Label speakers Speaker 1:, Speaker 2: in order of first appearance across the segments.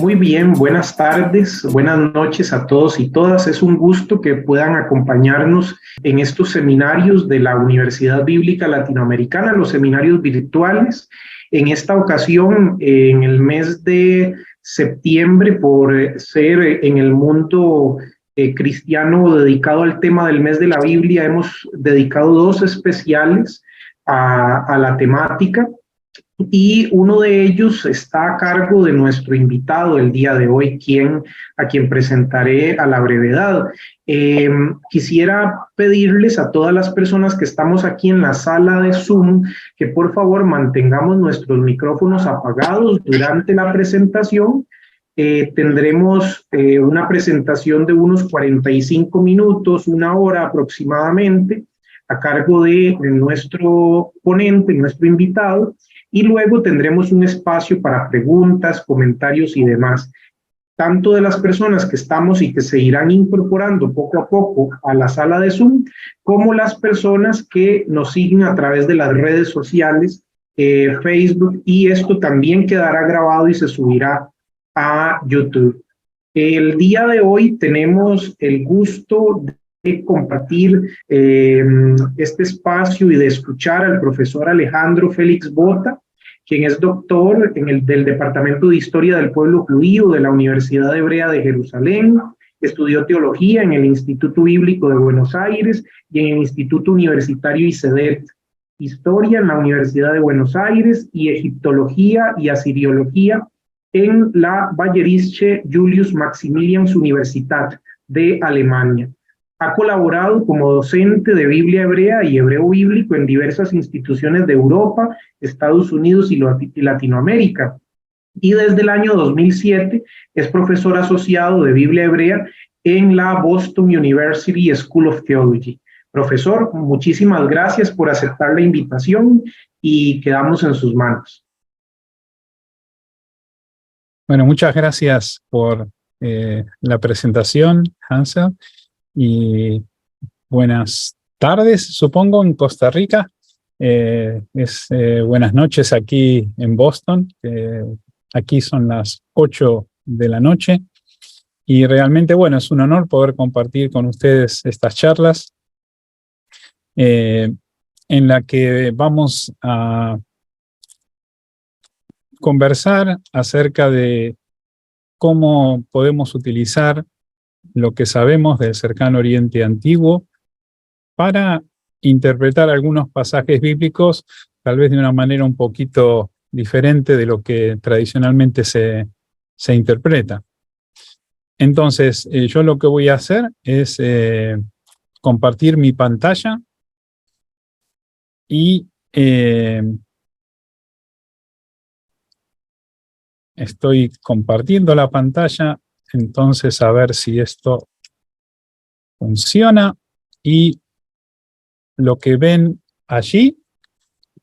Speaker 1: Muy bien, buenas tardes, buenas noches a todos y todas. Es un gusto que puedan acompañarnos en estos seminarios de la Universidad Bíblica Latinoamericana, los seminarios virtuales. En esta ocasión, en el mes de septiembre, por ser en el mundo cristiano dedicado al tema del mes de la Biblia, hemos dedicado dos especiales a la temática. Y uno de ellos está a cargo de nuestro invitado el día de hoy, a quien presentaré a la brevedad. Quisiera pedirles a todas las personas que estamos aquí en la sala de Zoom que por favor mantengamos nuestros micrófonos apagados durante la presentación. Tendremos una presentación de unos 45 minutos, una hora aproximadamente, a cargo de nuestro ponente, nuestro invitado. Y luego tendremos un espacio para preguntas, comentarios y demás, tanto de las personas que estamos y que se irán incorporando poco a poco a la sala de Zoom, como las personas que nos siguen a través de las redes sociales, Facebook, y esto también quedará grabado y se subirá a YouTube. El día de hoy tenemos el gusto de compartir este espacio y de escuchar al profesor Alejandro Félix Bota, quien es doctor del Departamento de Historia del Pueblo Judío de la Universidad Hebrea de Jerusalén. Estudió teología en el Instituto Bíblico de Buenos Aires y en el Instituto Universitario ICEDET, historia en la Universidad de Buenos Aires y egiptología y asiriología en la Bayerische Julius Maximilians Universität de Alemania. Ha colaborado como docente de Biblia hebrea y hebreo bíblico en diversas instituciones de Europa, Estados Unidos y Latinoamérica. Y desde el año 2007 es profesor asociado de Biblia hebrea en la Boston University School of Theology. Profesor, muchísimas gracias por aceptar la invitación y quedamos en sus manos.
Speaker 2: Bueno, muchas gracias por la presentación, Hansel. Y buenas tardes, supongo, en Costa Rica. Buenas noches aquí en Boston. Aquí son las 8 de la noche. Y realmente, bueno, es un honor poder compartir con ustedes estas charlas en la que vamos a conversar acerca de cómo podemos utilizar lo que sabemos del Cercano Oriente Antiguo para interpretar algunos pasajes bíblicos, tal vez de una manera un poquito diferente de lo que tradicionalmente se interpreta. Entonces, yo lo que voy a hacer es compartir mi pantalla y estoy compartiendo la pantalla. Entonces, a ver si esto funciona. Y lo que ven allí,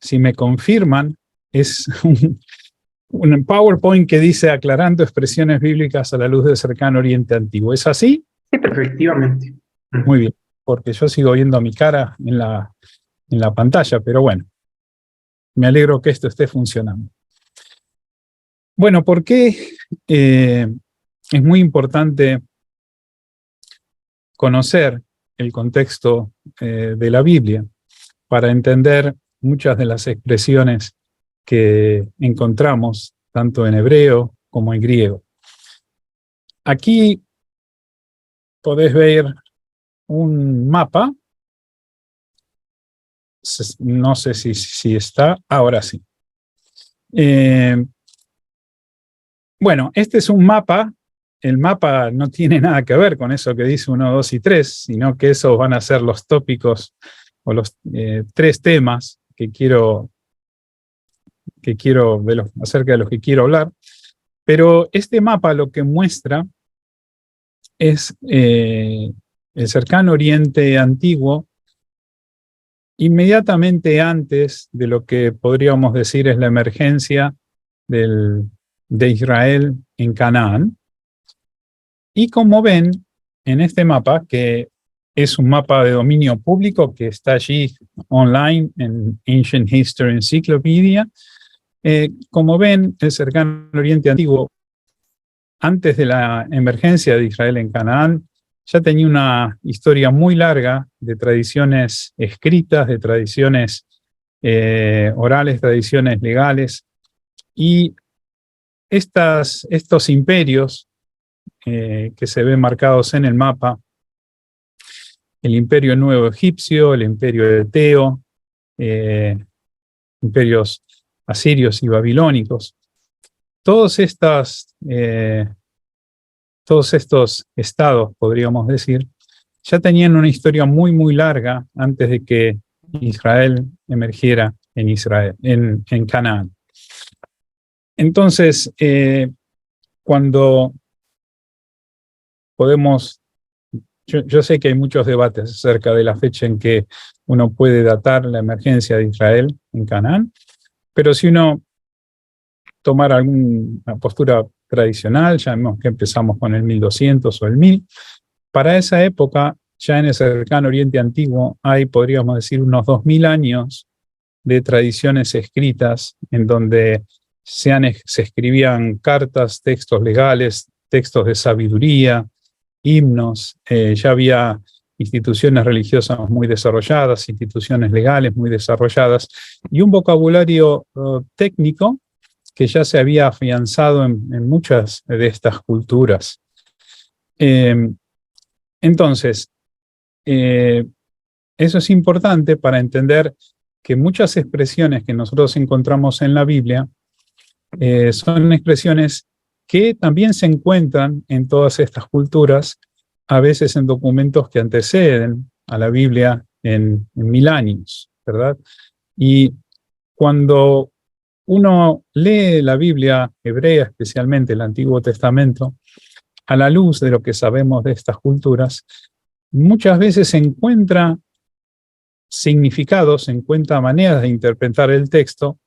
Speaker 2: si me confirman, es un PowerPoint que dice aclarando expresiones bíblicas a la luz del Cercano Oriente Antiguo. ¿Es así?
Speaker 1: Sí, efectivamente.
Speaker 2: Muy bien, porque yo sigo viendo mi cara en la pantalla, pero bueno, me alegro que esto esté funcionando. Bueno, ¿por qué es muy importante conocer el contexto de la Biblia para entender muchas de las expresiones que encontramos tanto en hebreo como en griego? Aquí podés ver un mapa. No sé si está. Ahora sí. Bueno, este es un mapa. El mapa no tiene nada que ver con eso que dice 1, 2 y 3, sino que esos van a ser los tópicos o los 3 temas que quiero acerca de los que quiero hablar. Pero este mapa lo que muestra es el Cercano Oriente Antiguo inmediatamente antes de lo que podríamos decir es la emergencia de Israel en Canaán. Y como ven en este mapa, que es un mapa de dominio público que está allí online en Ancient History Encyclopedia, como ven, el Cercano Oriente Antiguo antes de la emergencia de Israel en Canaán, ya tenía una historia muy larga de tradiciones escritas, de tradiciones orales, tradiciones legales, y estos imperios que se ven marcados en el mapa, el imperio nuevo egipcio, el imperio eteo, imperios asirios y babilónicos, todos estos estados, podríamos decir, ya tenían una historia muy, muy larga antes de que Israel emergiera en Canaán. Entonces, cuando podemos, yo sé que hay muchos debates acerca de la fecha en que uno puede datar la emergencia de Israel en Canaán, pero si uno tomara alguna postura tradicional, ya vemos que empezamos con el 1200 o el 1000, para esa época, ya en el cercano Oriente Antiguo, hay, podríamos decir, unos 2000 años de tradiciones escritas en donde se escribían cartas, textos legales, textos de sabiduría, himnos, ya había instituciones religiosas muy desarrolladas, instituciones legales muy desarrolladas, y un vocabulario técnico que ya se había afianzado en muchas de estas culturas. Entonces, eso es importante para entender que muchas expresiones que nosotros encontramos en la Biblia son expresiones que también se encuentran en todas estas culturas, a veces en documentos que anteceden a la Biblia en 1000 años, ¿verdad? Y cuando uno lee la Biblia hebrea, especialmente el Antiguo Testamento, a la luz de lo que sabemos de estas culturas, muchas veces se encuentra significados, se encuentra maneras de interpretar el texto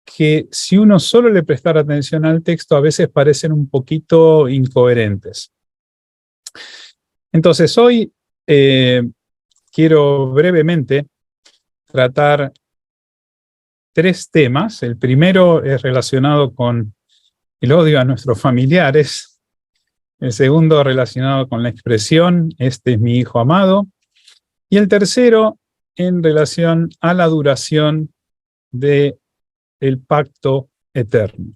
Speaker 2: que si uno solo le prestara atención al texto, a veces parecen un poquito incoherentes. Entonces, hoy quiero brevemente tratar 3 temas. El primero es relacionado con el odio a nuestros familiares. El segundo relacionado con la expresión, este es mi hijo amado. Y el tercero en relación a la duración del pacto eterno.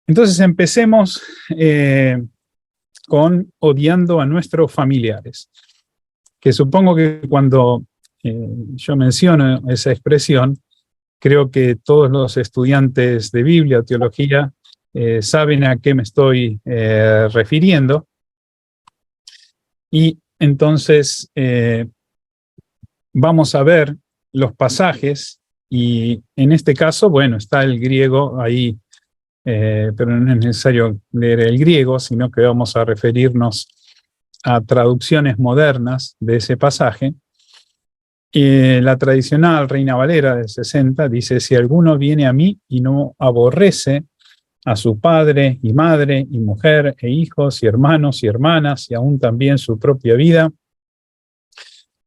Speaker 2: Entonces empecemos con odiando a nuestros familiares, que supongo que cuando yo menciono esa expresión, creo que todos los estudiantes de Biblia o teología saben a qué me estoy refiriendo. Y entonces vamos a ver los pasajes, y en este caso, bueno, está el griego ahí, pero no es necesario leer el griego, sino que vamos a referirnos a traducciones modernas de ese pasaje. La tradicional Reina Valera del 60 dice: si alguno viene a mí y no aborrece a su padre y madre y mujer e hijos y hermanos y hermanas y aún también su propia vida,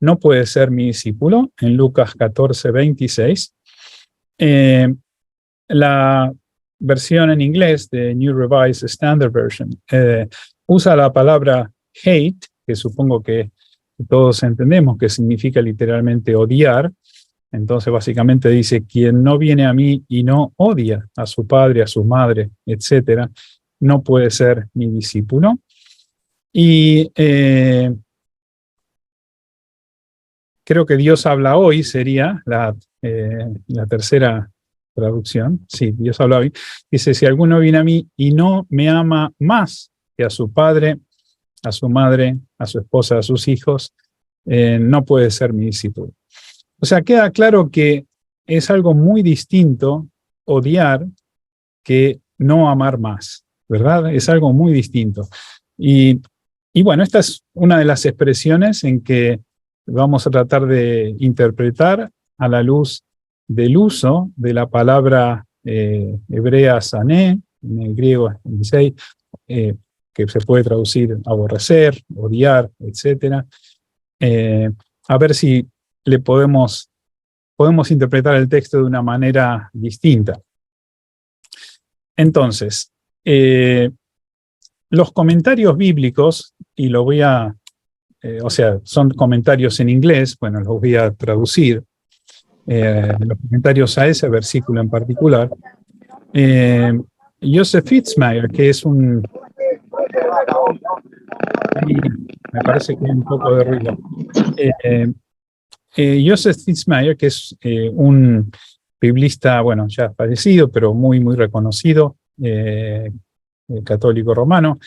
Speaker 2: no puede ser mi discípulo, en Lucas 14:26. La versión en inglés de New Revised Standard Version usa la palabra hate, que supongo que todos entendemos que significa literalmente odiar. Entonces básicamente dice: quien no viene a mí y no odia a su padre, a su madre, etcétera, no puede ser mi discípulo. Y creo que Dios habla hoy sería la tercera traducción. Sí, Dios habla hoy. Dice: si alguno viene a mí y no me ama más que a su padre, a su madre, a su esposa, a sus hijos, no puede ser mi discípulo. O sea, queda claro que es algo muy distinto odiar que no amar más, ¿verdad? Es algo muy distinto. Y bueno, esta es una de las expresiones en que vamos a tratar de interpretar a la luz del uso de la palabra hebrea sané, en el griego 16, que se puede traducir aborrecer, odiar, etc. A ver si le podemos interpretar el texto de una manera distinta. Entonces, Los comentarios bíblicos, y lo voy a, o sea, son comentarios en inglés, bueno, los voy a traducir, los comentarios a ese versículo en particular. Joseph Fitzmyer, que es un... me parece que hay un poco de ruido. Joseph Fitzmyer, que es un biblista, bueno, ya fallecido, pero muy, muy reconocido, católico romano,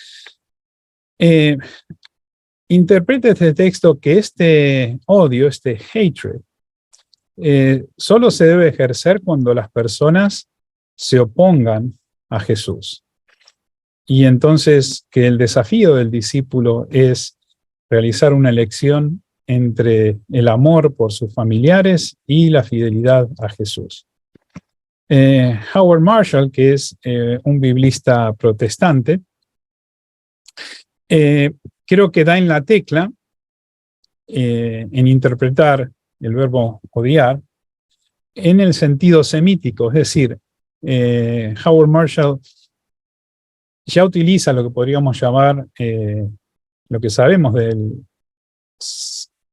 Speaker 2: interpreta este texto que este odio, este hatred, solo se debe ejercer cuando las personas se opongan a Jesús. Y entonces que el desafío del discípulo es realizar una elección entre el amor por sus familiares y la fidelidad a Jesús. Howard Marshall, que es un biblista protestante, creo que da en la tecla en interpretar el verbo odiar en el sentido semítico, es decir, Howard Marshall ya utiliza lo que podríamos llamar lo que sabemos del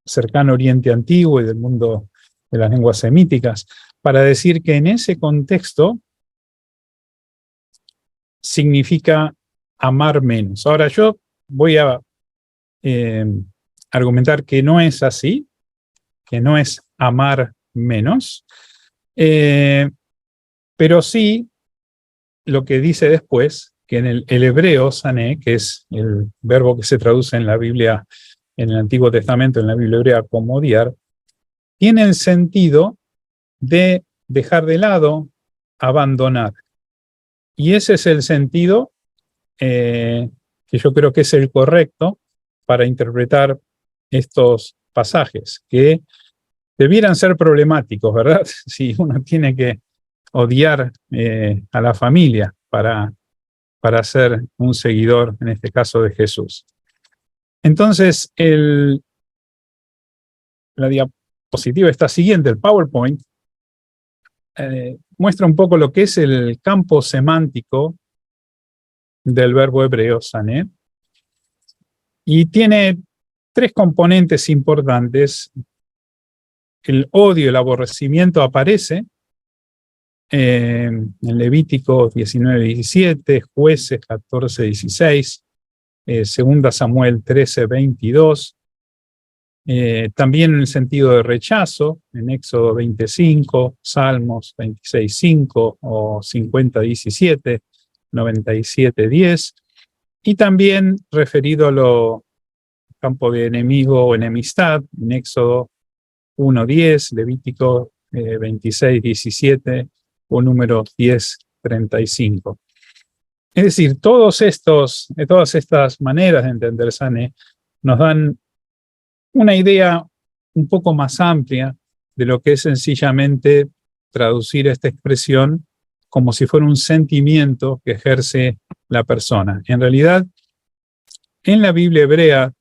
Speaker 2: cercano Oriente Antiguo y del mundo de las lenguas semíticas, para decir que en ese contexto significa amar menos. Ahora yo voy a argumentar que no es así, que no es amar menos, pero sí lo que dice después, que en el hebreo, sané, que es el verbo que se traduce en la Biblia, en el Antiguo Testamento, en la Biblia hebrea como odiar, tiene el sentido de dejar de lado, abandonar. Y ese es el sentido que yo creo que es el correcto para interpretar estos pasajes, que debieran ser problemáticos, ¿verdad? Si uno tiene que odiar a la familia para ser un seguidor, en este caso, de Jesús. Entonces, la diapositiva está siguiente, el PowerPoint, muestra un poco lo que es el campo semántico del verbo hebreo, sané, y tiene tres componentes importantes. El odio, el aborrecimiento aparece en Levítico 19:17, Jueces 14:16, 2 Samuel 13:22, también en el sentido de rechazo, en Éxodo 20:5, Salmos 26:5 o 50:17, 97:10, y también referido a lo campo de enemigo o enemistad, en Éxodo 1:10, Levítico 26:17 o número 10:35. Es decir, todas estas maneras de entender sané nos dan una idea un poco más amplia de lo que es sencillamente traducir esta expresión como si fuera un sentimiento que ejerce la persona. En realidad, en la Biblia hebrea,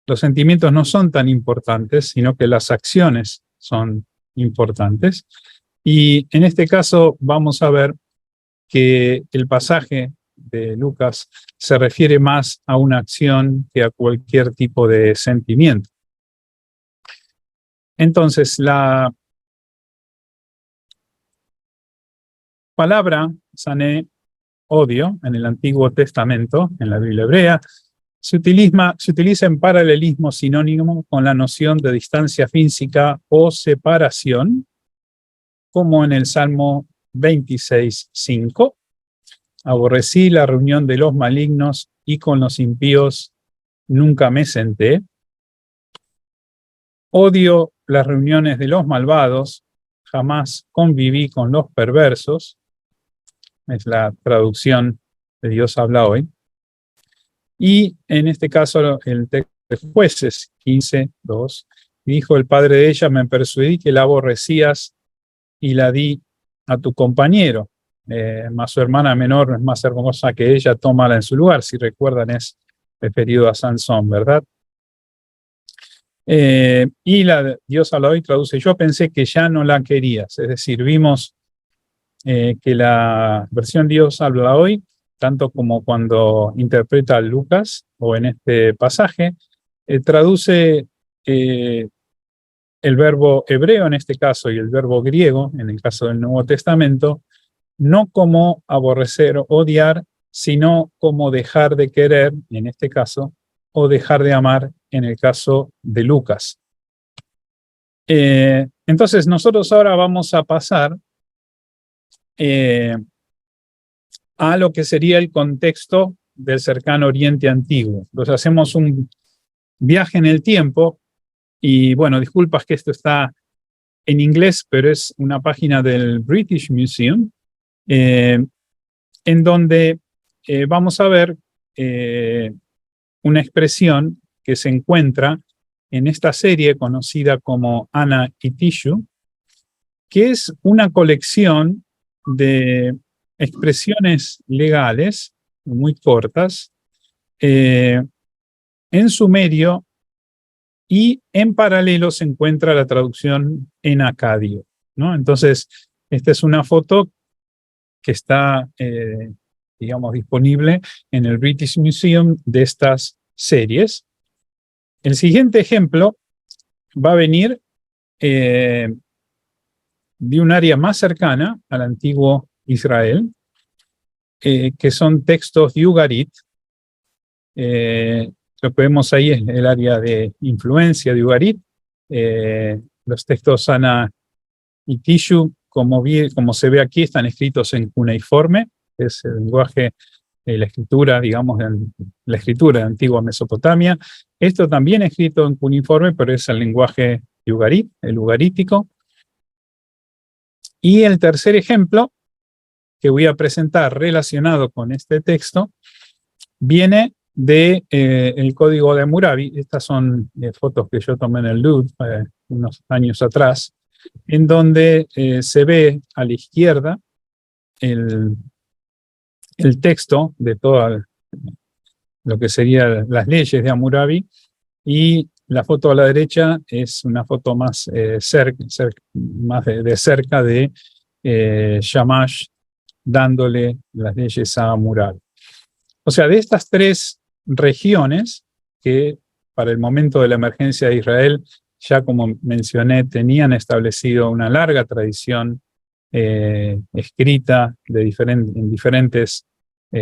Speaker 2: los sentimientos no son tan importantes, sino que las acciones son importantes. Y en este caso vamos a ver que el pasaje de Lucas se refiere más a una acción que a cualquier tipo de sentimiento. Entonces, la palabra sané, odio, en el Antiguo Testamento, en la Biblia hebrea, se utiliza en paralelismo sinónimo con la noción de distancia física o separación, como en el Salmo 26:5. Aborrecí la reunión de los malignos y con los impíos nunca me senté. Odio las reuniones de los malvados, jamás conviví con los perversos. Es la traducción de Dios habla hoy. Y en este caso el texto de Jueces 15:2, dijo el padre de ella, me persuadí que la aborrecías y la di a tu compañero. Más su hermana menor es más hermosa que ella, tómala en su lugar. Si recuerdan, es referido a Sansón, ¿verdad? Y Dios habla hoy traduce, yo pensé que ya no la querías. Es decir, vimos que la versión Dios habla hoy, tanto como cuando interpreta a Lucas, o en este pasaje, traduce el verbo hebreo en este caso y el verbo griego en el caso del Nuevo Testamento, no como aborrecer o odiar, sino como dejar de querer en este caso, o dejar de amar en el caso de Lucas. Entonces nosotros ahora vamos a pasar a lo que sería el contexto del cercano Oriente Antiguo. Entonces hacemos un viaje en el tiempo y bueno, disculpas que esto está en inglés, pero es una página del British Museum, en donde vamos a ver una expresión que se encuentra en esta serie conocida como Ana y Tishu, que es una colección de expresiones legales muy cortas en sumerio, y en paralelo se encuentra la traducción en acadio, ¿no? Entonces, esta es una foto que está, digamos, disponible en el British Museum de estas series. El siguiente ejemplo va a venir de un área más cercana al antiguo Israel, que son textos de Ugarit. Lo que vemos ahí es el área de influencia de Ugarit. Los textos Ana y Tishu, como se ve aquí, están escritos en cuneiforme, que es el lenguaje de la escritura, digamos, la escritura de antigua Mesopotamia. Esto también escrito en cuneiforme, pero es el lenguaje de Ugarit, el ugarítico. Y el tercer ejemplo que voy a presentar relacionado con este texto viene de el código de Hammurabi. Estas son fotos que yo tomé en el Louvre unos años atrás, en donde se ve a la izquierda el texto de todo lo que serían las leyes de Hammurabi, y la foto a la derecha es una foto más, más de cerca de Shamash dándole las leyes a Hammurabi. O sea, de estas tres regiones que para el momento de la emergencia de Israel, ya como mencioné, tenían establecido una larga tradición escrita en diferentes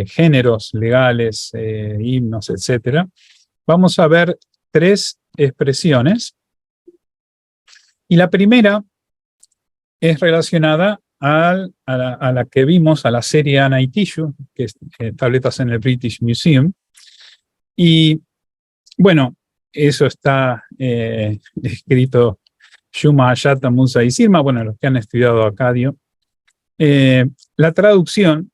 Speaker 2: géneros legales, himnos, etc. Vamos a ver tres expresiones. Y la primera es relacionada a la que vimos, a la serie Ana y Tishu, que es tabletas en el British Museum. Y bueno, eso está escrito Shuma, Ayata, Musa y Sirma, bueno, los que han estudiado acadio. La traducción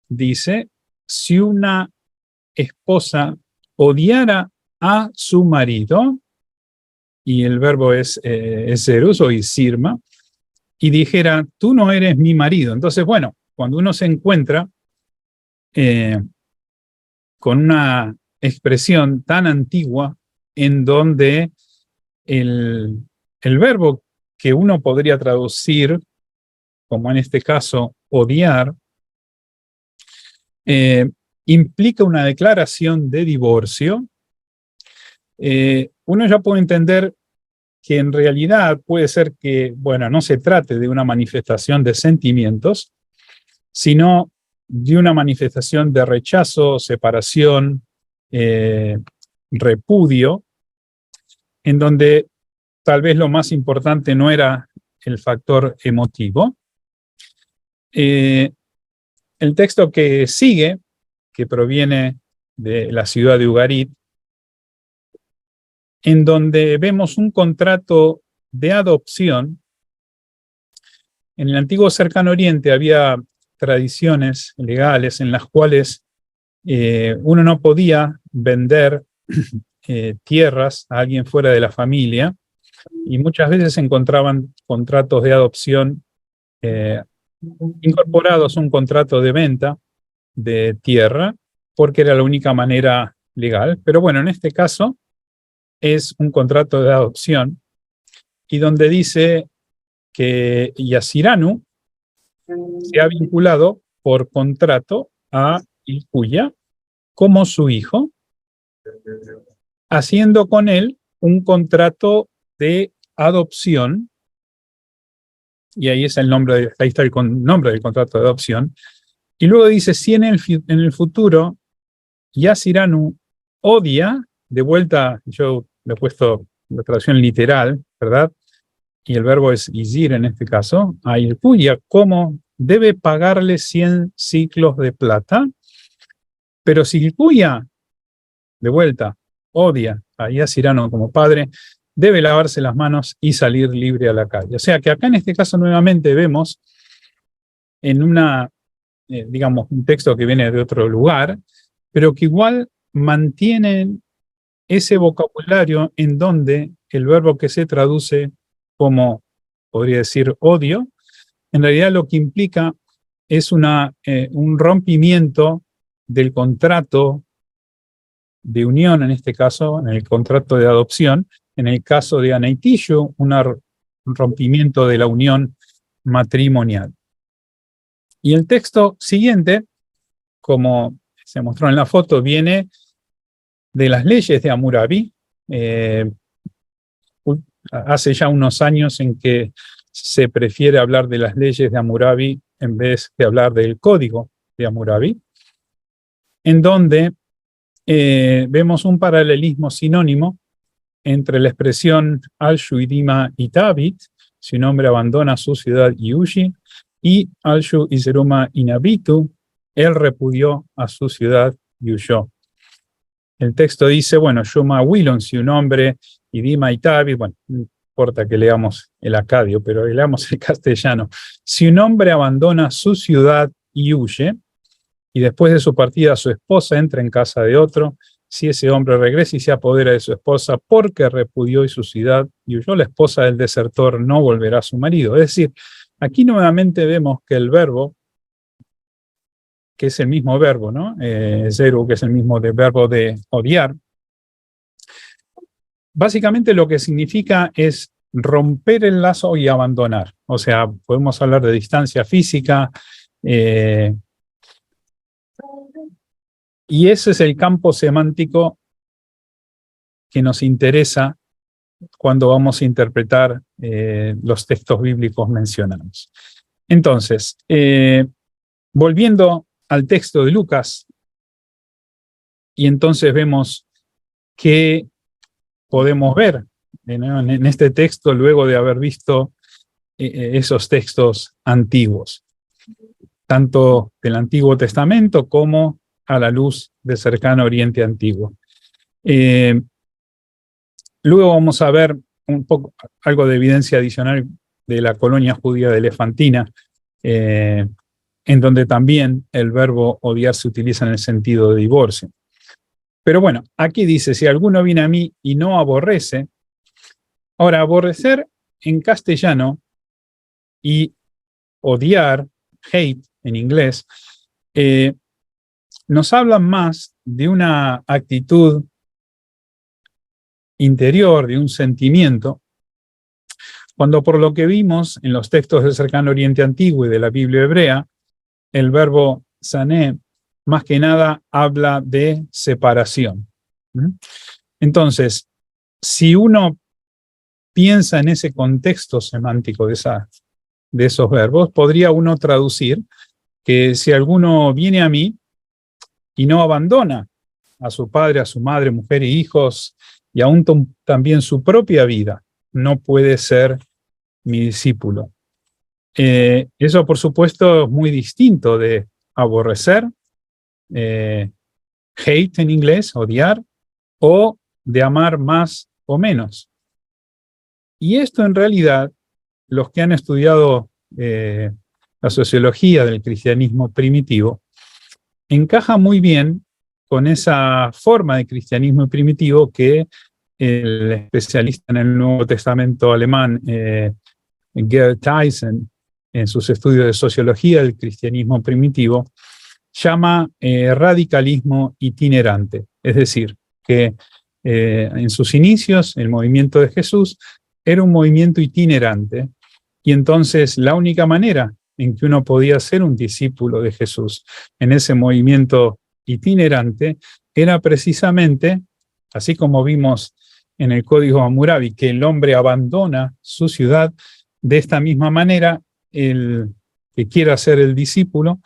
Speaker 2: dice: si una esposa odiara a su marido, y el verbo es zerus o isirma, y dijera, tú no eres mi marido. Entonces, bueno, cuando uno se encuentra con una expresión tan antigua en donde el verbo que uno podría traducir, como en este caso, odiar, implica una declaración de divorcio, uno ya puede entender que en realidad puede ser que, bueno, no se trate de una manifestación de sentimientos, sino de una manifestación de rechazo, separación, repudio, en donde tal vez lo más importante no era el factor emotivo. El texto que sigue, que proviene de la ciudad de Ugarit, en donde vemos un contrato de adopción. En el antiguo Cercano Oriente había tradiciones legales en las cuales uno no podía vender tierras a alguien fuera de la familia, y muchas veces se encontraban contratos de adopción incorporados a un contrato de venta de tierra, porque era la única manera legal. Pero bueno, en este caso es un contrato de adopción, y donde dice que Yasiranu, se ha vinculado por contrato a Ilcuya como su hijo, haciendo con él un contrato de adopción, y ahí es el nombre, ahí está el nombre del contrato de adopción, y luego dice, si en el futuro Yasiranu odia, de vuelta, yo le he puesto la traducción literal, ¿verdad? Y el verbo es izir en este caso, a Ilcuya, ¿cómo? Debe pagarle 100 ciclos de plata, pero si Ilcuya, de vuelta, odia a Yasiranu como padre, debe lavarse las manos y salir libre a la calle. O sea que acá en este caso nuevamente vemos en digamos, un texto que viene de otro lugar, pero que igual mantiene ese vocabulario en donde el verbo que se traduce como, podría decir, odio, en realidad lo que implica es un rompimiento del contrato de unión, en este caso, en el contrato de adopción, en el caso de Anaitillo, un rompimiento de la unión matrimonial. Y el texto siguiente, como se mostró en la foto, viene de las leyes de Hammurabi. Hace ya unos años en que se prefiere hablar de las leyes de Hammurabi en vez de hablar del código de Hammurabi, en donde vemos un paralelismo sinónimo entre la expresión Alshu idima itabit, si un hombre abandona su ciudad y huye, y Alshu iseruma inabitu, él repudió a su ciudad y huyó. El texto dice, bueno, Shuma Willon, si un hombre idima itabit, bueno, no importa que leamos el acadio, pero leamos el castellano. Si un hombre abandona su ciudad y huye, y después de su partida su esposa entra en casa de otro, si ese hombre regresa y se apodera de su esposa porque repudió su ciudad y huyó, la esposa del desertor no volverá a su marido. Es decir, aquí nuevamente vemos que el verbo, que es el mismo verbo, ¿no? Zeru, que es el mismo verbo de odiar, básicamente lo que significa es romper el lazo y abandonar. O sea, podemos hablar de distancia física, y ese es el campo semántico que nos interesa cuando vamos a interpretar los textos bíblicos mencionados. Entonces, volviendo al texto de Lucas, y entonces vemos que podemos ver en este texto luego de haber visto esos textos antiguos, tanto del Antiguo Testamento como a la luz del cercano Oriente Antiguo. Luego vamos a ver un poco algo de evidencia adicional de la colonia judía de Elefantina, en donde también el verbo odiar se utiliza en el sentido de divorcio. Pero bueno, aquí dice, si alguno viene a mí y no aborrece. Ahora, aborrecer en castellano y odiar, hate en inglés, nos hablan más de una actitud interior, de un sentimiento, cuando por lo que vimos en los textos del cercano Oriente Antiguo y de la Biblia hebrea, el verbo sané más que nada habla de separación. Entonces, si uno piensa en ese contexto semántico de esos verbos, podría uno traducir que si alguno viene a mí y no abandona a su padre, a su madre, mujer y hijos, y aún también su propia vida, no puede ser mi discípulo. Eso, por supuesto, es muy distinto de aborrecer, hate en inglés, odiar, o de amar más o menos. Y esto en realidad, los que han estudiado la sociología del cristianismo primitivo, encaja muy bien con esa forma de cristianismo primitivo que el especialista en el Nuevo Testamento alemán, Gerd Tyson, en sus estudios de sociología del cristianismo primitivo, llama radicalismo itinerante. Es decir, que en sus inicios, el movimiento de Jesús era un movimiento itinerante, y entonces la única manera en que uno podía ser un discípulo de Jesús en ese movimiento itinerante era precisamente, así como vimos en el Código Hammurabi, que el hombre abandona su ciudad, de esta misma manera, el que quiera ser el discípulo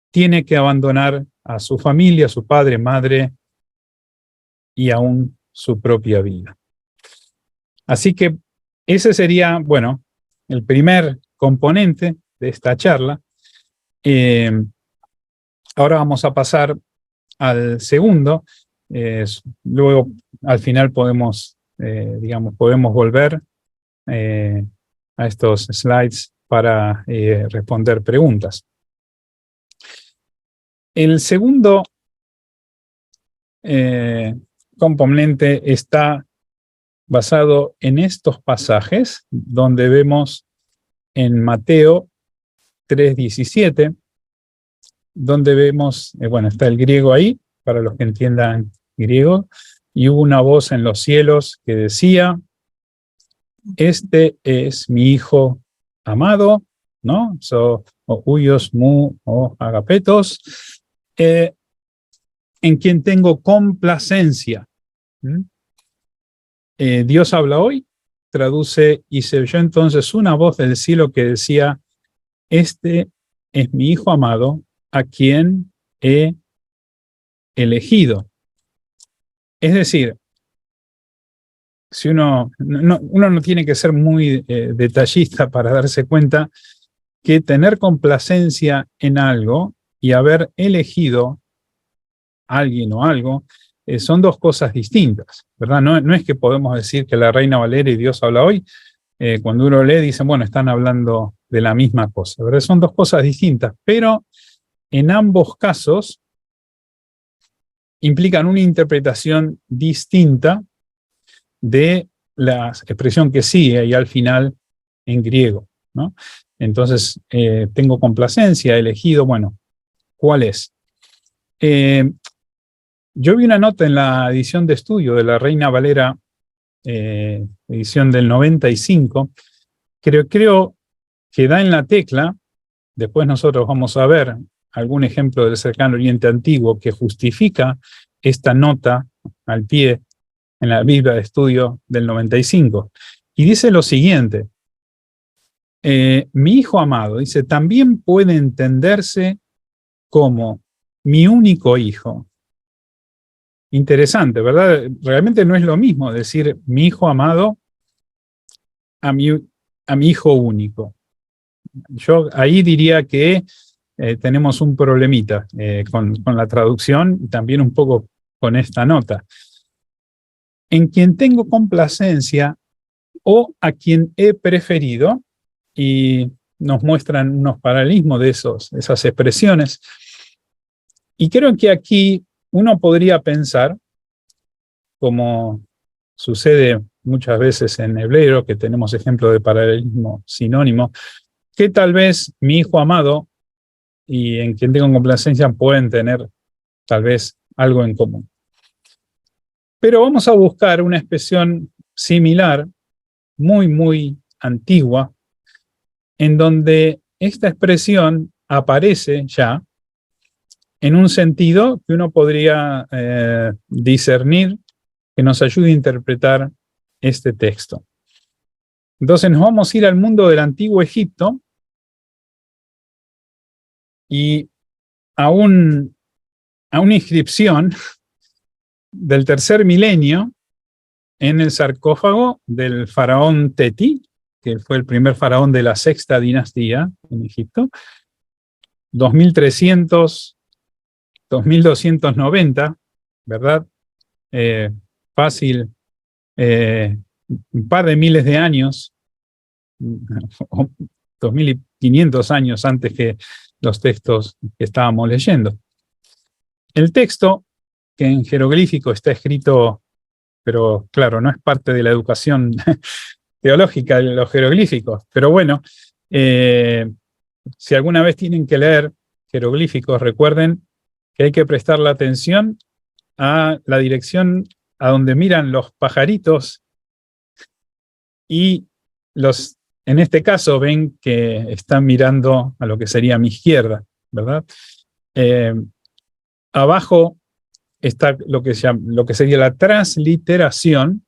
Speaker 2: tiene que abandonar a su familia, a su padre, madre y aún su propia vida. Así que ese sería, bueno, el primer componente de esta charla. Ahora vamos a pasar al segundo. Luego, al final, podemos volver a estos slides para responder preguntas. El segundo componente está basado en estos pasajes, donde vemos en Mateo 3:17, donde vemos, está el griego ahí, para los que entiendan griego, y hubo una voz en los cielos que decía, este es mi hijo amado, ¿no? O huyos mu o agapetos, en quien tengo complacencia. Dios habla hoy, traduce, y se oyó entonces una voz del cielo que decía, este es mi hijo amado, a quien he elegido. Es decir, si uno no tiene que ser muy detallista para darse cuenta que tener complacencia en algo y haber elegido a alguien o algo son dos cosas distintas, ¿verdad? No es que podemos decir que la Reina Valera y Dios habla hoy, cuando uno lee dicen, bueno, están hablando de la misma cosa, ¿verdad? Son dos cosas distintas, pero en ambos casos implican una interpretación distinta de la expresión que sigue y al final en griego, ¿no? Entonces, tengo complacencia, elegido, bueno, ¿cuál es? Yo vi una nota en la edición de estudio de la Reina Valera, edición del 95, creo que da en la tecla, después nosotros vamos a ver algún ejemplo del Cercano Oriente Antiguo que justifica esta nota al pie en la Biblia de estudio del 95. Y dice lo siguiente, mi hijo amado, dice, también puede entenderse como mi único hijo. Interesante, ¿verdad? Realmente no es lo mismo decir mi hijo amado a mi hijo único. Yo ahí diría que tenemos un problemita con la traducción y también un poco con esta nota. En quien tengo complacencia o a quien he preferido, y nos muestran unos paralelismos de esas expresiones. Y creo que aquí uno podría pensar, como sucede muchas veces en hebreo, que tenemos ejemplos de paralelismo sinónimo, que tal vez mi hijo amado y en quien tengo complacencia pueden tener tal vez algo en común. Pero vamos a buscar una expresión similar, muy, muy antigua, en donde esta expresión aparece ya en un sentido que uno podría discernir, que nos ayude a interpretar este texto. Entonces nos vamos a ir al mundo del Antiguo Egipto y a una inscripción del tercer milenio en el sarcófago del faraón Teti, que fue el primer faraón de la sexta dinastía en Egipto, 2300, 2290, ¿verdad? Fácil, un par de miles de años, 2500 años antes que los textos que estábamos leyendo. El texto, que en jeroglífico está escrito, pero claro, no es parte de la educación teológica de los jeroglíficos, pero bueno, si alguna vez tienen que leer jeroglíficos, recuerden que hay que prestarle atención a la dirección a donde miran los pajaritos y los En este caso ven que están mirando a lo que sería mi izquierda, ¿verdad? Abajo está lo que sería la transliteración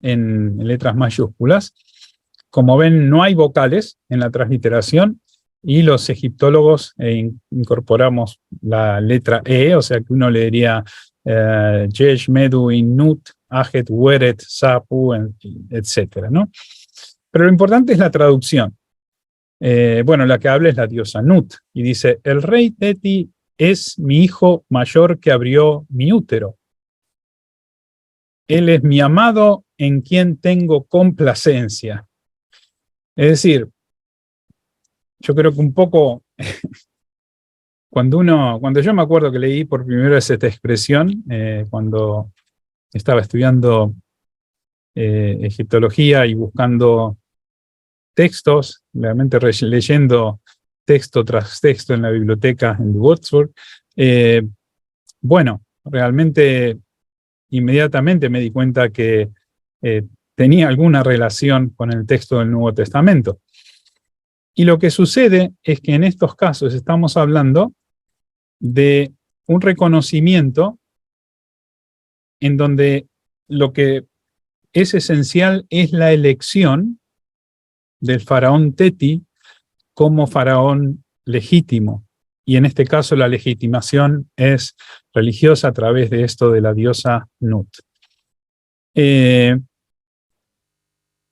Speaker 2: en letras mayúsculas. Como ven, no hay vocales en la transliteración y los egiptólogos incorporamos la letra E, o sea que uno leería Yesh, Medu, Innut, Ajet, Weret, Sapu, etc., ¿no? Pero lo importante es la traducción. Bueno, la que habla es la diosa Nut, y dice, el rey Teti es mi hijo mayor que abrió mi útero. Él es mi amado en quien tengo complacencia. Es decir, yo creo que un poco, cuando yo me acuerdo que leí por primera vez esta expresión, cuando estaba estudiando egiptología y buscando textos, realmente leyendo texto tras texto en la biblioteca en Wordsworth, bueno, realmente inmediatamente me di cuenta que tenía alguna relación con el texto del Nuevo Testamento. Y lo que sucede es que en estos casos estamos hablando de un reconocimiento en donde lo que es esencial es la elección del faraón Teti como faraón legítimo. Y en este caso la legitimación es religiosa a través de esto de la diosa Nut.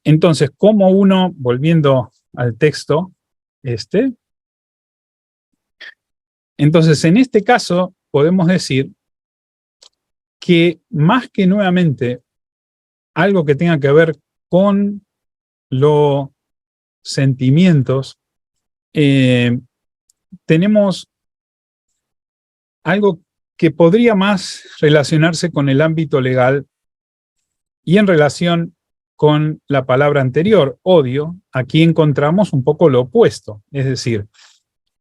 Speaker 2: Entonces, ¿cómo uno, volviendo al texto entonces en este caso podemos decir que más que nuevamente algo que tenga que ver con los sentimientos, tenemos algo que podría más relacionarse con el ámbito legal y en relación con la palabra anterior, odio, aquí encontramos un poco lo opuesto. Es decir,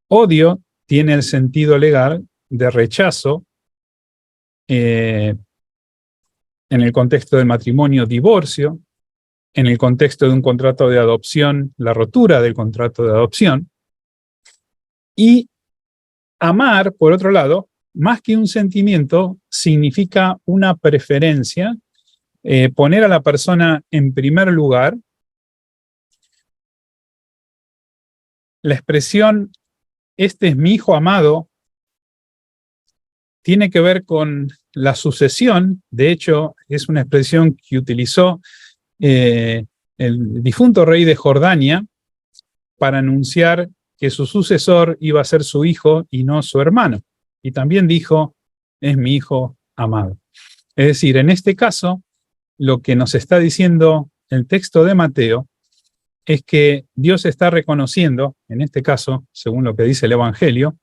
Speaker 2: odio tiene el sentido legal de rechazo en el contexto del matrimonio, divorcio, en el contexto de un contrato de adopción, la rotura del contrato de adopción. Y amar, por otro lado, más que un sentimiento, significa una preferencia, poner a la persona en primer lugar. La expresión, este es mi hijo amado, tiene que ver con la sucesión. De hecho, es una expresión que utilizó el difunto rey de Jordania para anunciar que su sucesor iba a ser su hijo y no su hermano. Y también dijo, es mi hijo amado. Es decir, en este caso, lo que nos está diciendo el texto de Mateo es que Dios está reconociendo, en este caso, según lo que dice el Evangelio,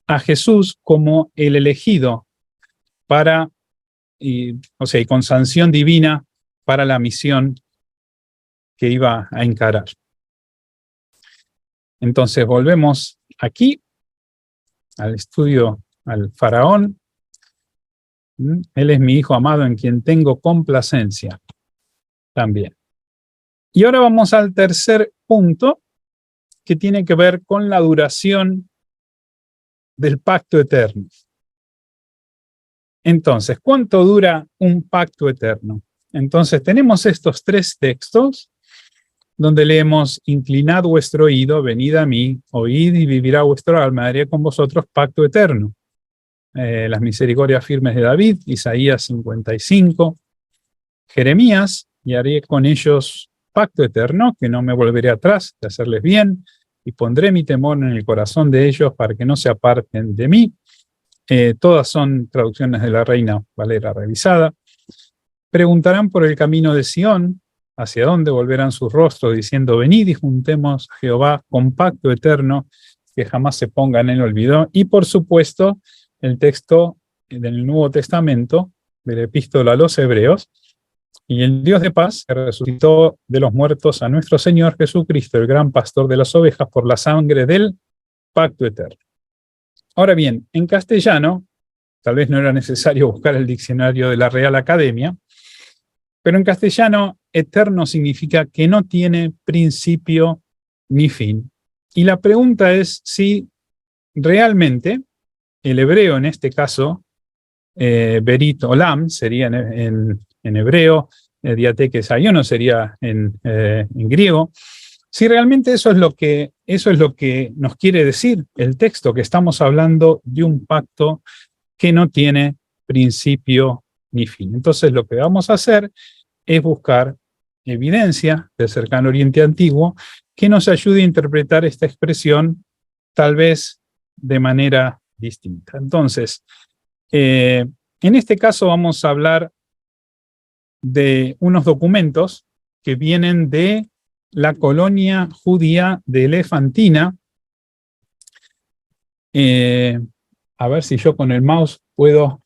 Speaker 2: a Jesús como el elegido para, y con sanción divina para la misión que iba a encarar. Entonces volvemos aquí al estudio al faraón. Él es mi hijo amado en quien tengo complacencia también. Y ahora vamos al tercer punto, que tiene que ver con la duración del pacto eterno. Entonces, ¿cuánto dura un pacto eterno? Entonces, tenemos estos tres textos donde leemos, inclinad vuestro oído, venid a mí, oíd y vivirá vuestro alma, haré con vosotros pacto eterno. Las misericordias firmes de David, Isaías 55, Jeremías, y haré con ellos pacto eterno, que no me volveré atrás de hacerles bien, y pondré mi temor en el corazón de ellos para que no se aparten de mí. Todas son traducciones de la Reina Valera revisada. Preguntarán por el camino de Sión, hacia dónde volverán sus rostros, diciendo, venid y juntemos a Jehová con pacto eterno, que jamás se ponga en el olvido. Y por supuesto, el texto del Nuevo Testamento, de la Epístola a los Hebreos, y el Dios de paz que resucitó de los muertos a nuestro Señor Jesucristo, el gran pastor de las ovejas, por la sangre del pacto eterno. Ahora bien, en castellano, tal vez no era necesario buscar el diccionario de la Real Academia, Pero en castellano, eterno significa que no tiene principio ni fin. Y la pregunta es si realmente el hebreo, en este caso, Berit Olam, sería en hebreo, Diatekes Aiono sería en griego, si realmente eso es lo que nos quiere decir el texto, que estamos hablando de un pacto que no tiene principio ni fin. Entonces lo que vamos a hacer es buscar evidencia del cercano Oriente Antiguo que nos ayude a interpretar esta expresión tal vez de manera distinta. Entonces, en este caso vamos a hablar de unos documentos que vienen de la colonia judía de Elefantina. A ver si yo con el mouse puedo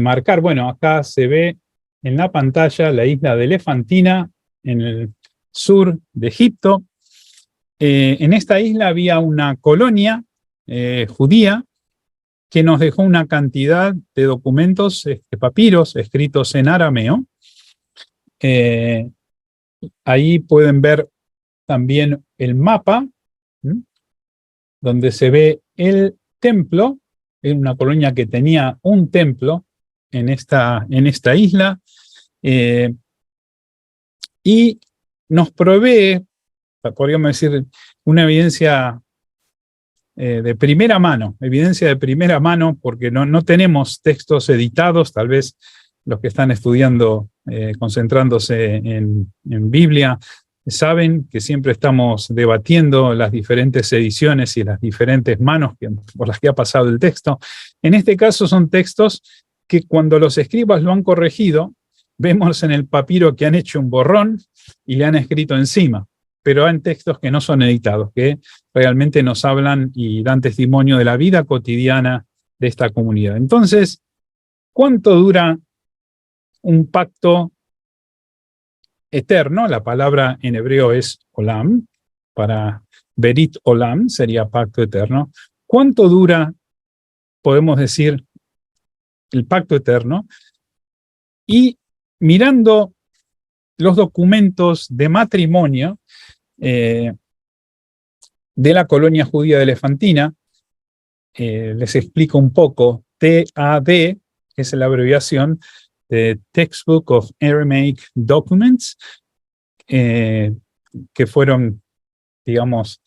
Speaker 2: marcar. Bueno, acá se ve en la pantalla la isla de Elefantina, en el sur de Egipto. En esta isla había una colonia judía que nos dejó una cantidad de documentos, papiros, escritos en arameo. Ahí pueden ver también el mapa, donde se ve el templo, en una colonia que tenía un templo en esta isla, y nos provee, podríamos decir, una evidencia de primera mano, porque no tenemos textos editados. Tal vez los que están estudiando, concentrándose en Biblia, saben que siempre estamos debatiendo las diferentes ediciones y las diferentes manos por las que ha pasado el texto. En este caso son textos que cuando los escribas lo han corregido, vemos en el papiro que han hecho un borrón y le han escrito encima, pero hay textos que no son editados, que realmente nos hablan y dan testimonio de la vida cotidiana de esta comunidad. Entonces, ¿cuánto dura un pacto eterno? La palabra en hebreo es olam, para Berit Olam sería pacto eterno. ¿Cuánto dura, podemos decir, el pacto eterno? Y mirando los documentos de matrimonio de la colonia judía de Elefantina, les explico un poco. TAD es la abreviación de Textbook of Aramaic Documents, que fueron, digamos,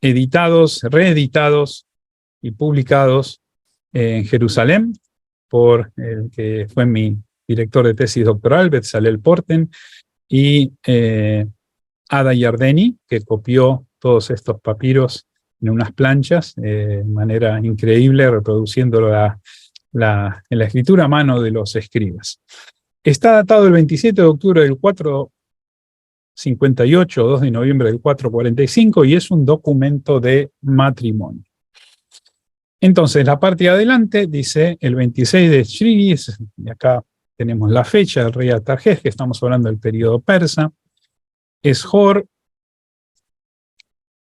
Speaker 2: editados, reeditados y publicados en Jerusalén por el que fue mi director de tesis doctoral, Betzalel Porten, y Ada Yardeni, que copió todos estos papiros en unas planchas de manera increíble, reproduciendo en la escritura a mano de los escribas. Está datado el 27 de octubre del 458, 2 de noviembre del 445, y es un documento de matrimonio. Entonces, la parte de adelante dice el 26 de Shri, y acá tenemos la fecha del rey Artajerjes, que estamos hablando del periodo persa. Eshor,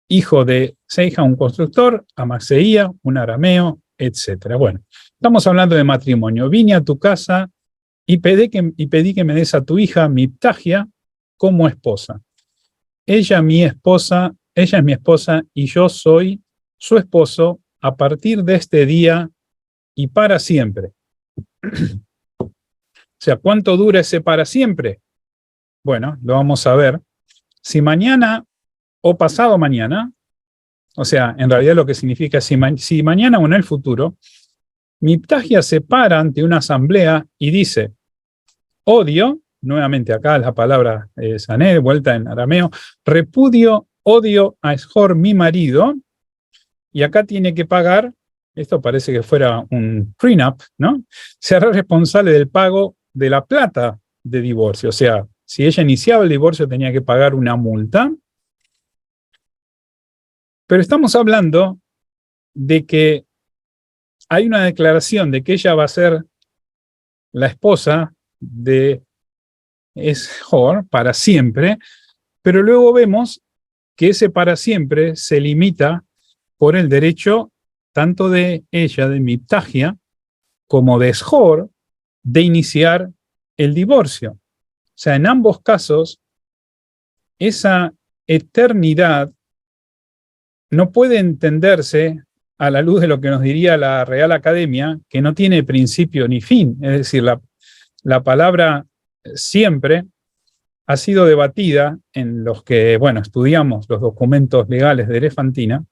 Speaker 2: hijo de Seija, un constructor, Amaseía, un arameo, etc. Bueno, estamos hablando de matrimonio. Vine a tu casa y pedí que me des a tu hija Miptagia como esposa. Ella es mi esposa y yo soy su esposo a partir de este día y para siempre. O sea, ¿cuánto dura ese para siempre? Bueno, lo vamos a ver. Si mañana o pasado mañana, o sea, en realidad lo que significa si mañana o en el futuro, Miptagia se para ante una asamblea y dice, odio, nuevamente acá la palabra sané, vuelta en arameo, repudio, odio a Eshor, mi marido, y acá tiene que pagar, esto parece que fuera un prenup, ¿no? Será responsable del pago de la plata de divorcio. O sea, si ella iniciaba el divorcio tenía que pagar una multa. Pero estamos hablando de que hay una declaración de que ella va a ser la esposa de Eshor para siempre, pero luego vemos que ese para siempre se limita por el derecho tanto de ella, de Miptagia, como deshor de iniciar el divorcio. O sea, en ambos casos, esa eternidad no puede entenderse a la luz de lo que nos diría la Real Academia, que no tiene principio ni fin. Es decir, la palabra siempre ha sido debatida en los que, bueno, estudiamos los documentos legales de Elefantina,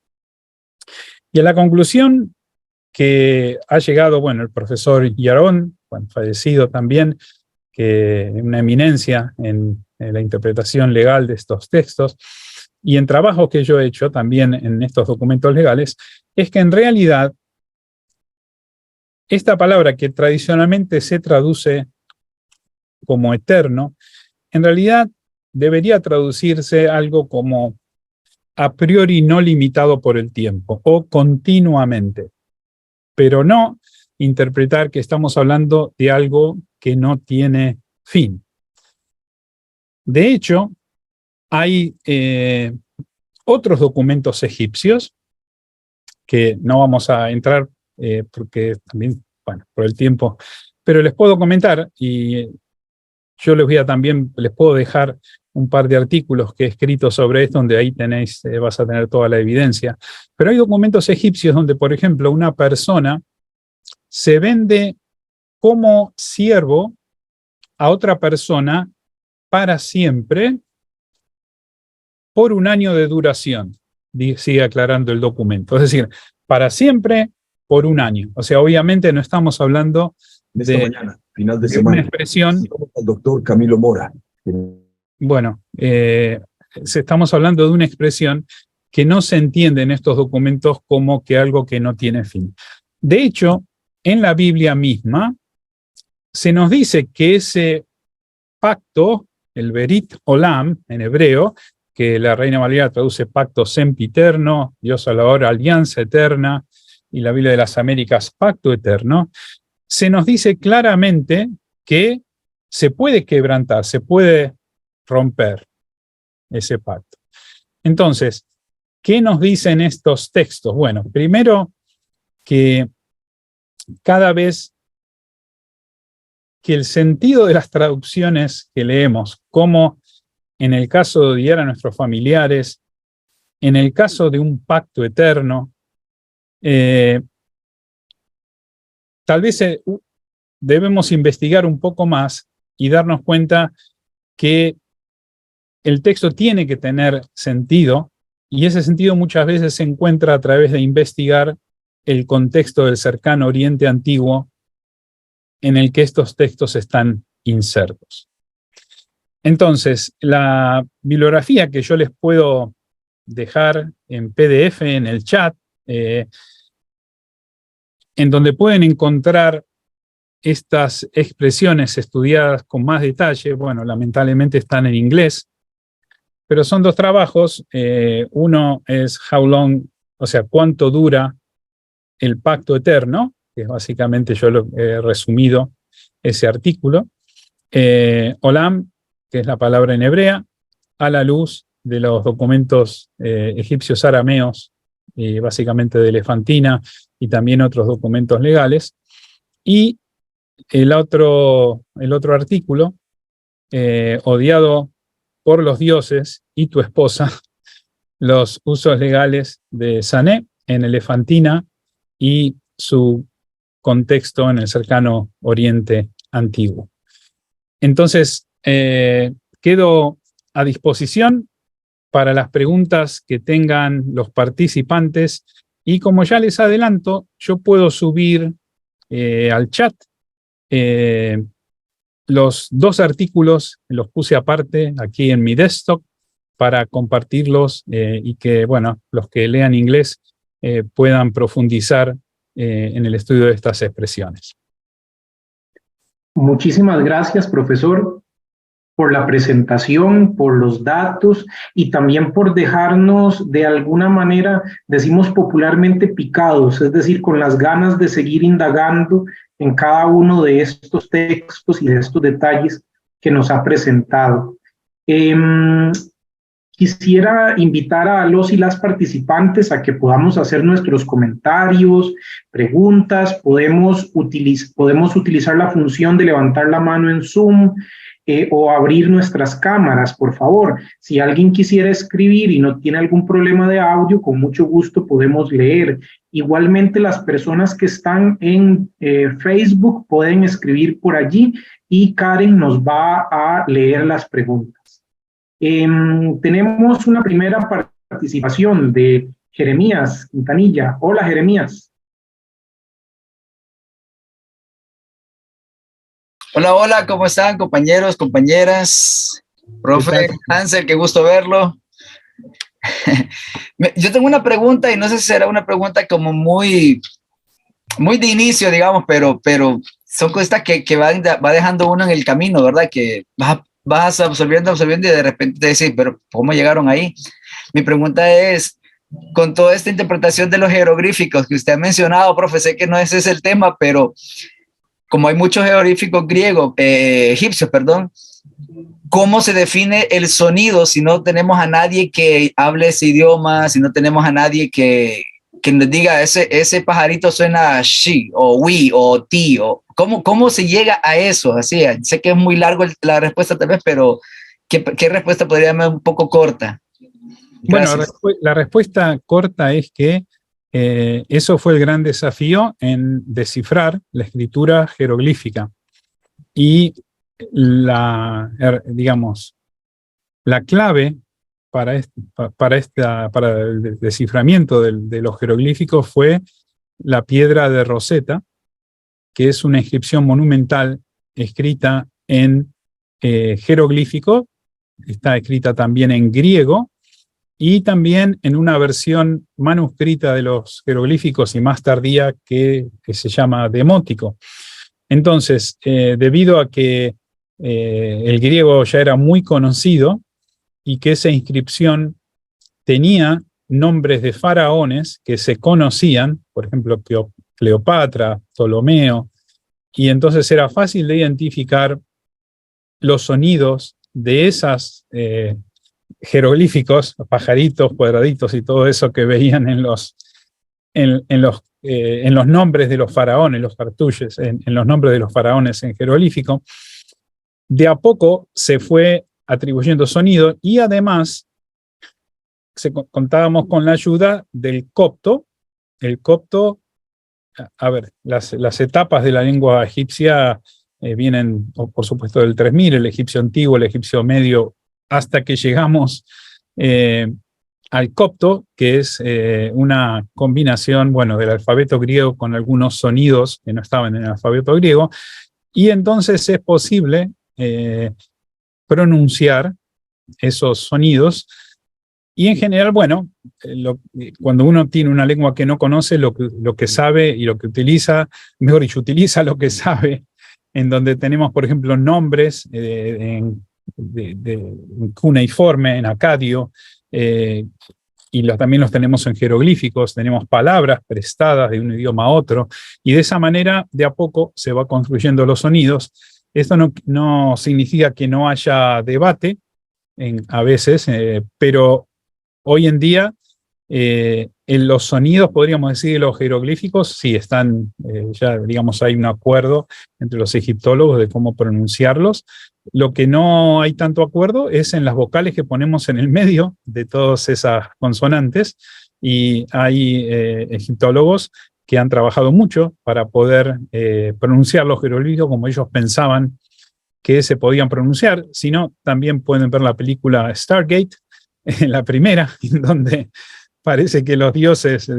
Speaker 2: y a la conclusión que ha llegado, bueno, el profesor Yarón, bueno, fallecido también, que es una eminencia en la interpretación legal de estos textos, y en trabajos que yo he hecho también en estos documentos legales, es que en realidad esta palabra que tradicionalmente se traduce como eterno, en realidad debería traducirse algo como a priori no limitado por el tiempo o continuamente, pero no interpretar que estamos hablando de algo que no tiene fin. De hecho, hay otros documentos egipcios que no vamos a entrar porque también, bueno, por el tiempo, pero les puedo comentar y yo les puedo dejar un par de artículos que he escrito sobre esto, donde ahí vas a tener toda la evidencia. Pero hay documentos egipcios donde, por ejemplo, una persona se vende como siervo a otra persona para siempre por un año de duración, sigue aclarando el documento. Es decir, para siempre por un año. O sea, obviamente no estamos hablando
Speaker 3: esta mañana, final de
Speaker 2: de
Speaker 3: semana,
Speaker 2: una expresión.
Speaker 3: al doctor Camilo Mora.
Speaker 2: Bueno, estamos hablando de una expresión que no se entiende en estos documentos como que algo que no tiene fin. De hecho, en la Biblia misma, se nos dice que ese pacto, el Berit Olam, en hebreo, que la Reina Valera traduce pacto sempiterno, Dios a la hora, alianza eterna, y la Biblia de las Américas, pacto eterno, se nos dice claramente que se puede quebrantar, se puede romper ese pacto. Entonces, ¿qué nos dicen estos textos? Bueno, primero que cada vez que el sentido de las traducciones que leemos, como en el caso de odiar a nuestros familiares, en el caso de un pacto eterno, tal vez debemos investigar un poco más y darnos cuenta que el texto tiene que tener sentido, y ese sentido muchas veces se encuentra a través de investigar el contexto del cercano Oriente Antiguo en el que estos textos están insertos. Entonces, la bibliografía que yo les puedo dejar en PDF en el chat, en donde pueden encontrar estas expresiones estudiadas con más detalle, bueno, lamentablemente están en inglés, pero son dos trabajos. Uno es How Long, o sea, cuánto dura el pacto eterno, que es básicamente, yo lo he resumido ese artículo. Olam, que es la palabra en hebrea, a la luz de los documentos egipcios arameos, básicamente de Elefantina, y también otros documentos legales. Y el otro artículo, odiado por los dioses y tu esposa, los usos legales de Sané en Elefantina y su contexto en el cercano Oriente Antiguo. Entonces, quedo a disposición para las preguntas que tengan los participantes, y como ya les adelanto, yo puedo subir al chat los dos artículos, los puse aparte aquí en mi desktop para compartirlos y que, bueno, los que lean inglés puedan profundizar en el estudio de estas expresiones.
Speaker 1: Muchísimas gracias, profesor, por la presentación, por los datos y también por dejarnos de alguna manera, decimos popularmente, picados, es decir, con las ganas de seguir indagando en cada uno de estos textos y de estos detalles que nos ha presentado. Quisiera invitar a los y las participantes a que podamos hacer nuestros comentarios, preguntas. Podemos utilizar la función de levantar la mano en Zoom o abrir nuestras cámaras, por favor. Si alguien quisiera escribir y no tiene algún problema de audio, con mucho gusto podemos leer. Igualmente, las personas que están en Facebook pueden escribir por allí y Karen nos va a leer las preguntas. Tenemos una primera participación de Jeremías Quintanilla. Hola, Jeremías.
Speaker 4: Hola, hola, ¿cómo están, compañeros, compañeras? Profe Hansel, qué gusto verlo. Yo tengo una pregunta y no sé si será una pregunta como muy de inicio, digamos, pero son cosas que va dejando uno en el camino, ¿verdad? Que vas absorbiendo y de repente te decís, pero ¿cómo llegaron ahí? Mi pregunta es, con toda esta interpretación de los jeroglíficos que usted ha mencionado, profe, sé que no ese es el tema, pero como hay muchos jeroglíficos griegos, egipcios, perdón, ¿cómo se define el sonido si no tenemos a nadie que hable ese idioma, si no tenemos a nadie que nos diga ese pajarito suena she o we o ti? O ¿cómo se llega a eso? Así, sé que es muy largo la respuesta tal vez, pero ¿qué respuesta podría ser un poco corta?
Speaker 2: Gracias. Bueno, la respuesta corta es que eso fue el gran desafío en descifrar la escritura jeroglífica. Y digamos, la clave para el desciframiento de los jeroglíficos fue la piedra de Rosetta, que es una inscripción monumental escrita en jeroglífico, está escrita también en griego, y también en una versión manuscrita de los jeroglíficos y más tardía que se llama demótico. Entonces, debido a que el griego ya era muy conocido y que esa inscripción tenía nombres de faraones que se conocían, por ejemplo, Cleopatra, Ptolomeo, y entonces era fácil de identificar los sonidos de esas jeroglíficos, pajaritos, cuadraditos y todo eso que veían en los nombres de los faraones, los cartulles, en los nombres de los faraones en jeroglífico. De a poco se fue atribuyendo sonido y además contábamos con la ayuda del copto. El copto, a ver, las etapas de la lengua egipcia vienen, por supuesto, del 3000, el egipcio antiguo, el egipcio medio, hasta que llegamos al copto, que es una combinación, bueno, del alfabeto griego con algunos sonidos que no estaban en el alfabeto griego, y entonces es posible pronunciar esos sonidos. Y en general, bueno, cuando uno tiene una lengua que no conoce, lo que sabe y lo que utiliza, mejor dicho, utiliza lo que sabe, en donde tenemos, por ejemplo, nombres en cuneiforme, en acadio, y también los tenemos en jeroglíficos, tenemos palabras prestadas de un idioma a otro, y de esa manera, de a poco, se va construyendo los sonidos. Esto no significa que no haya debate a veces, pero hoy en día, en los sonidos, podríamos decir, de los jeroglíficos, sí están, ya digamos, hay un acuerdo entre los egiptólogos de cómo pronunciarlos. Lo que no hay tanto acuerdo es en las vocales que ponemos en el medio de todas esas consonantes, y hay egiptólogos que han trabajado mucho para poder pronunciar los jeroglíficos como ellos pensaban que se podían pronunciar. Si no, también pueden ver la película Stargate, la primera, en donde parece que los dioses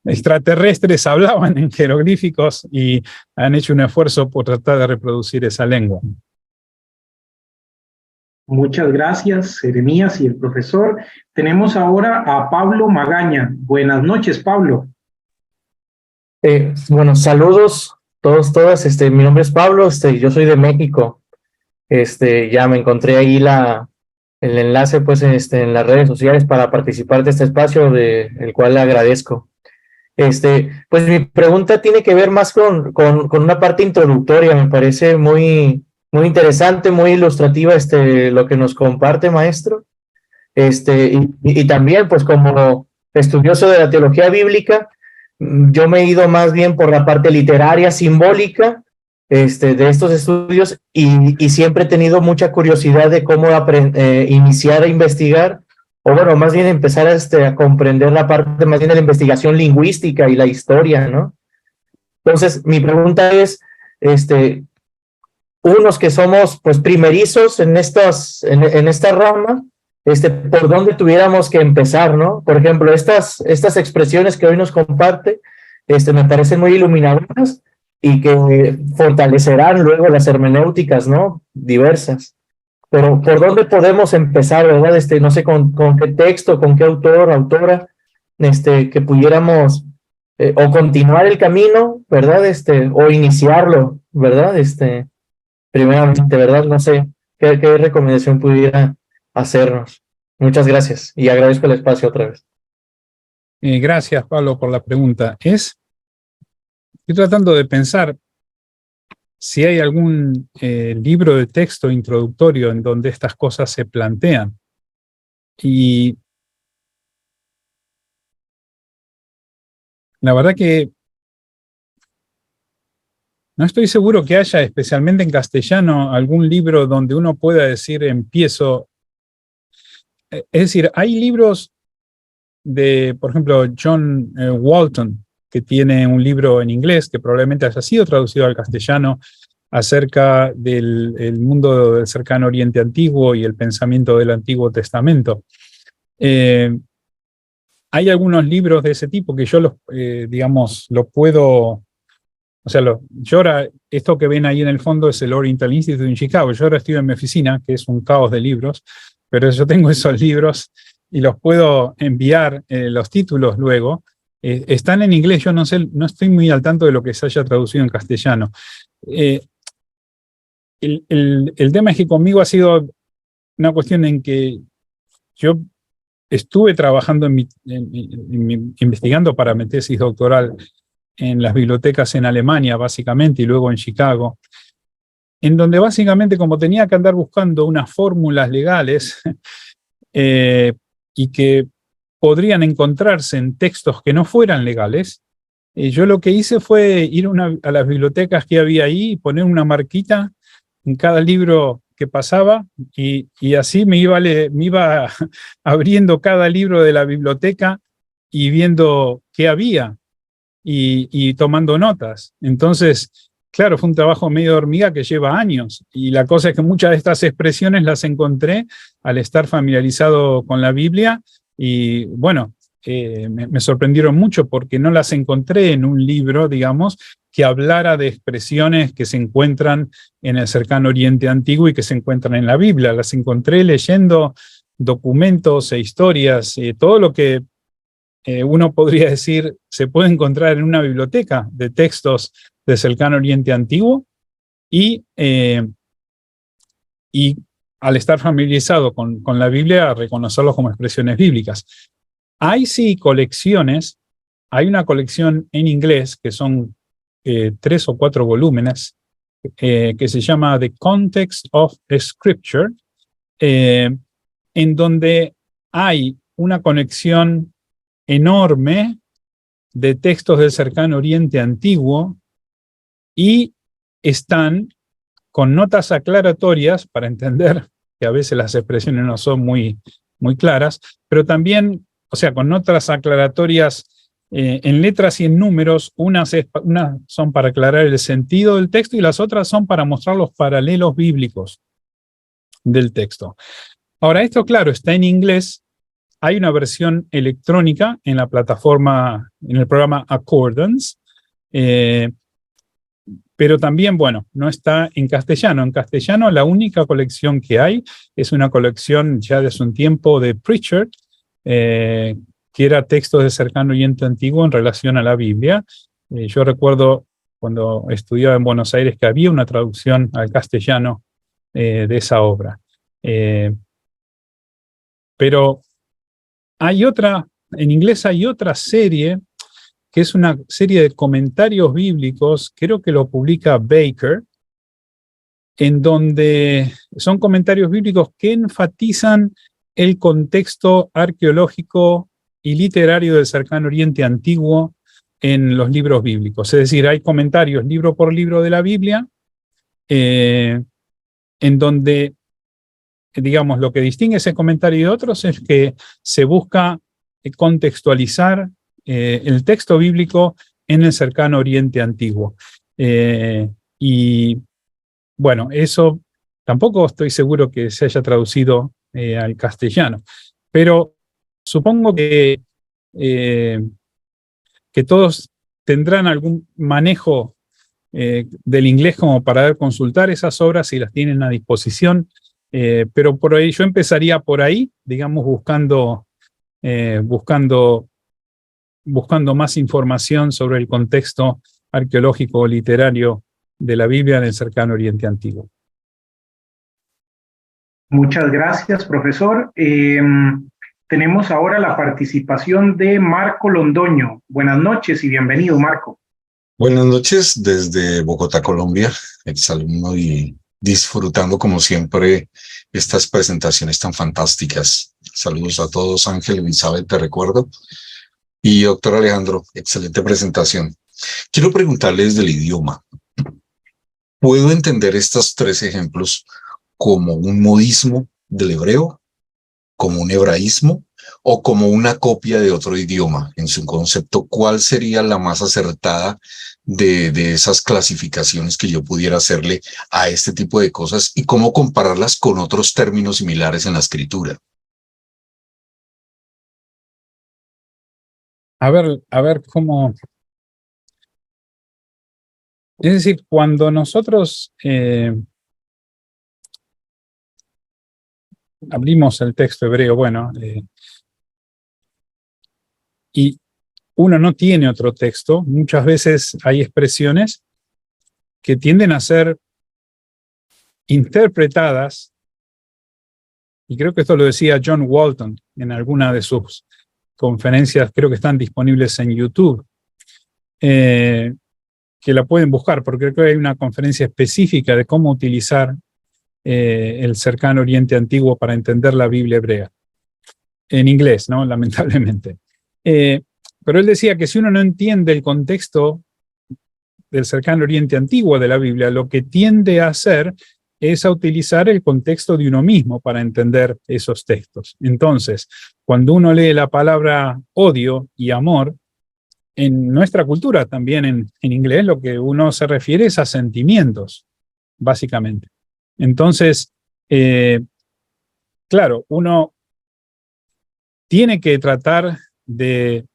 Speaker 2: extraterrestres hablaban en jeroglíficos y han hecho un esfuerzo por tratar de reproducir esa lengua.
Speaker 1: Muchas gracias, Jeremías y el profesor. Tenemos ahora a Pablo Magaña. Buenas noches, Pablo.
Speaker 5: Bueno, saludos todos, todas. Mi nombre es Pablo, yo soy de México. Ya me encontré ahí el enlace pues en las redes sociales para participar de este espacio, el cual le agradezco. Pues mi pregunta tiene que ver más con una parte introductoria. Me parece muy interesante, muy ilustrativa lo que nos comparte, maestro. Y también, pues como estudioso de la teología bíblica, yo me he ido más bien por la parte literaria, simbólica, de estos estudios, y siempre he tenido mucha curiosidad de cómo iniciar a investigar, o bueno, más bien empezar a comprender la parte más bien de la investigación lingüística y la historia, ¿no? Entonces, mi pregunta es, unos que somos pues primerizos en esta rama, por dónde tuviéramos que empezar, ¿no? Por ejemplo, estas expresiones que hoy nos comparte, me parecen muy iluminadoras y que fortalecerán luego las hermenéuticas, ¿no? Diversas. Pero ¿por dónde podemos empezar, verdad? No sé con qué texto, con qué autor, autora, que pudiéramos o continuar el camino, ¿verdad? O iniciarlo, ¿verdad? Primeramente, ¿verdad? No sé qué recomendación pudiera hacernos. Muchas gracias y agradezco el espacio otra vez.
Speaker 2: Gracias, Pablo, por la pregunta. Estoy tratando de pensar si hay algún libro de texto introductorio en donde estas cosas se plantean. Y la verdad que no estoy seguro que haya, especialmente en castellano, algún libro donde uno pueda decir empiezo. Es decir, hay libros de, por ejemplo, John Walton, que tiene un libro en inglés que probablemente haya sido traducido al castellano acerca del mundo del cercano Oriente Antiguo y el pensamiento del Antiguo Testamento. Hay algunos libros de ese tipo que yo digamos, lo puedo. O sea, esto que ven ahí en el fondo es el Oriental Institute en Chicago. Yo ahora estoy en mi oficina, que es un caos de libros, pero yo tengo esos libros y los puedo enviar, los títulos luego. Están en inglés, yo no sé, no estoy muy al tanto de lo que se haya traducido en castellano. El tema es que conmigo ha sido una cuestión en que yo estuve trabajando investigando para mi tesis doctoral en las bibliotecas en Alemania, básicamente, y luego en Chicago, en donde básicamente, como tenía que andar buscando unas fórmulas legales y que podrían encontrarse en textos que no fueran legales, yo lo que hice fue ir a las bibliotecas que había ahí y poner una marquita en cada libro que pasaba, y así me iba abriendo cada libro de la biblioteca y viendo qué había. Y tomando notas. Entonces, claro, fue un trabajo medio de hormiga que lleva años, y la cosa es que muchas de estas expresiones las encontré al estar familiarizado con la Biblia, y bueno, me sorprendieron mucho porque no las encontré en un libro, digamos, que hablara de expresiones que se encuentran en el cercano Oriente Antiguo y que se encuentran en la Biblia. Las encontré leyendo documentos e historias, todo lo que uno podría decir se puede encontrar en una biblioteca de textos del cercano Oriente Antiguo, y al estar familiarizado con la Biblia, reconocerlos como expresiones bíblicas. Hay sí colecciones, hay una colección en inglés que son 3 o 4 volúmenes, que se llama The Context of Scripture, en donde hay una conexión enorme de textos del cercano Oriente Antiguo, y están con notas aclaratorias para entender que a veces las expresiones no son muy, muy claras, pero también, o sea, con notas aclaratorias en letras y en números. Unas son para aclarar el sentido del texto y las otras son para mostrar los paralelos bíblicos del texto. Ahora, esto, claro, está en inglés. Hay una versión electrónica en la plataforma, en el programa Accordance, pero también, bueno, no está en castellano. En castellano la única colección que hay es una colección ya desde un tiempo de Pritchard, que era textos de cercano Oriente Antiguo en relación a la Biblia. Yo recuerdo cuando estudiaba en Buenos Aires que había una traducción al castellano de esa obra. Pero hay otra, en inglés hay otra serie, que es una serie de comentarios bíblicos, creo que lo publica Baker, en donde son comentarios bíblicos que enfatizan el contexto arqueológico y literario del Cercano Oriente Antiguo en los libros bíblicos. Es decir, hay comentarios libro por libro de la Biblia, en donde, digamos, lo que distingue ese comentario de otros es que se busca contextualizar el texto bíblico en el Cercano Oriente Antiguo. Y bueno, eso tampoco estoy seguro que se haya traducido al castellano, pero supongo que todos tendrán algún manejo del inglés como para consultar esas obras si las tienen a disposición, pero por ahí yo empezaría por ahí, digamos, buscando más información sobre el contexto arqueológico o literario de la Biblia en el Cercano Oriente Antiguo.
Speaker 1: Muchas gracias, profesor. Tenemos ahora la participación de Marco Londoño. Buenas noches y bienvenido, Marco.
Speaker 6: Buenas noches desde Bogotá, Colombia, exalumno y disfrutando como siempre estas presentaciones tan fantásticas. Saludos a todos, Ángel, Elizabeth, te recuerdo. Y doctor Alejandro, excelente presentación. Quiero preguntarles del idioma. ¿Puedo entender estos tres ejemplos como un modismo del hebreo, como un hebraísmo o como una copia de otro idioma? En su concepto, ¿cuál sería la más acertada de esas clasificaciones que yo pudiera hacerle a este tipo de cosas y cómo compararlas con otros términos similares en la escritura?
Speaker 2: A ver cómo... Es decir, cuando nosotros abrimos el texto hebreo, bueno, y uno no tiene otro texto, muchas veces hay expresiones que tienden a ser interpretadas, y creo que esto lo decía John Walton en alguna de sus conferencias, creo que están disponibles en YouTube, que la pueden buscar, porque creo que hay una conferencia específica de cómo utilizar el Cercano Oriente Antiguo para entender la Biblia hebrea. En inglés, ¿no? Lamentablemente. Pero él decía que si uno no entiende el contexto del Cercano Oriente Antiguo de la Biblia, lo que tiende a hacer es a utilizar el contexto de uno mismo para entender esos textos. Entonces, cuando uno lee la palabra odio y amor, en nuestra cultura también en inglés, lo que uno se refiere es a sentimientos, básicamente. Entonces, claro, uno tiene que tratar de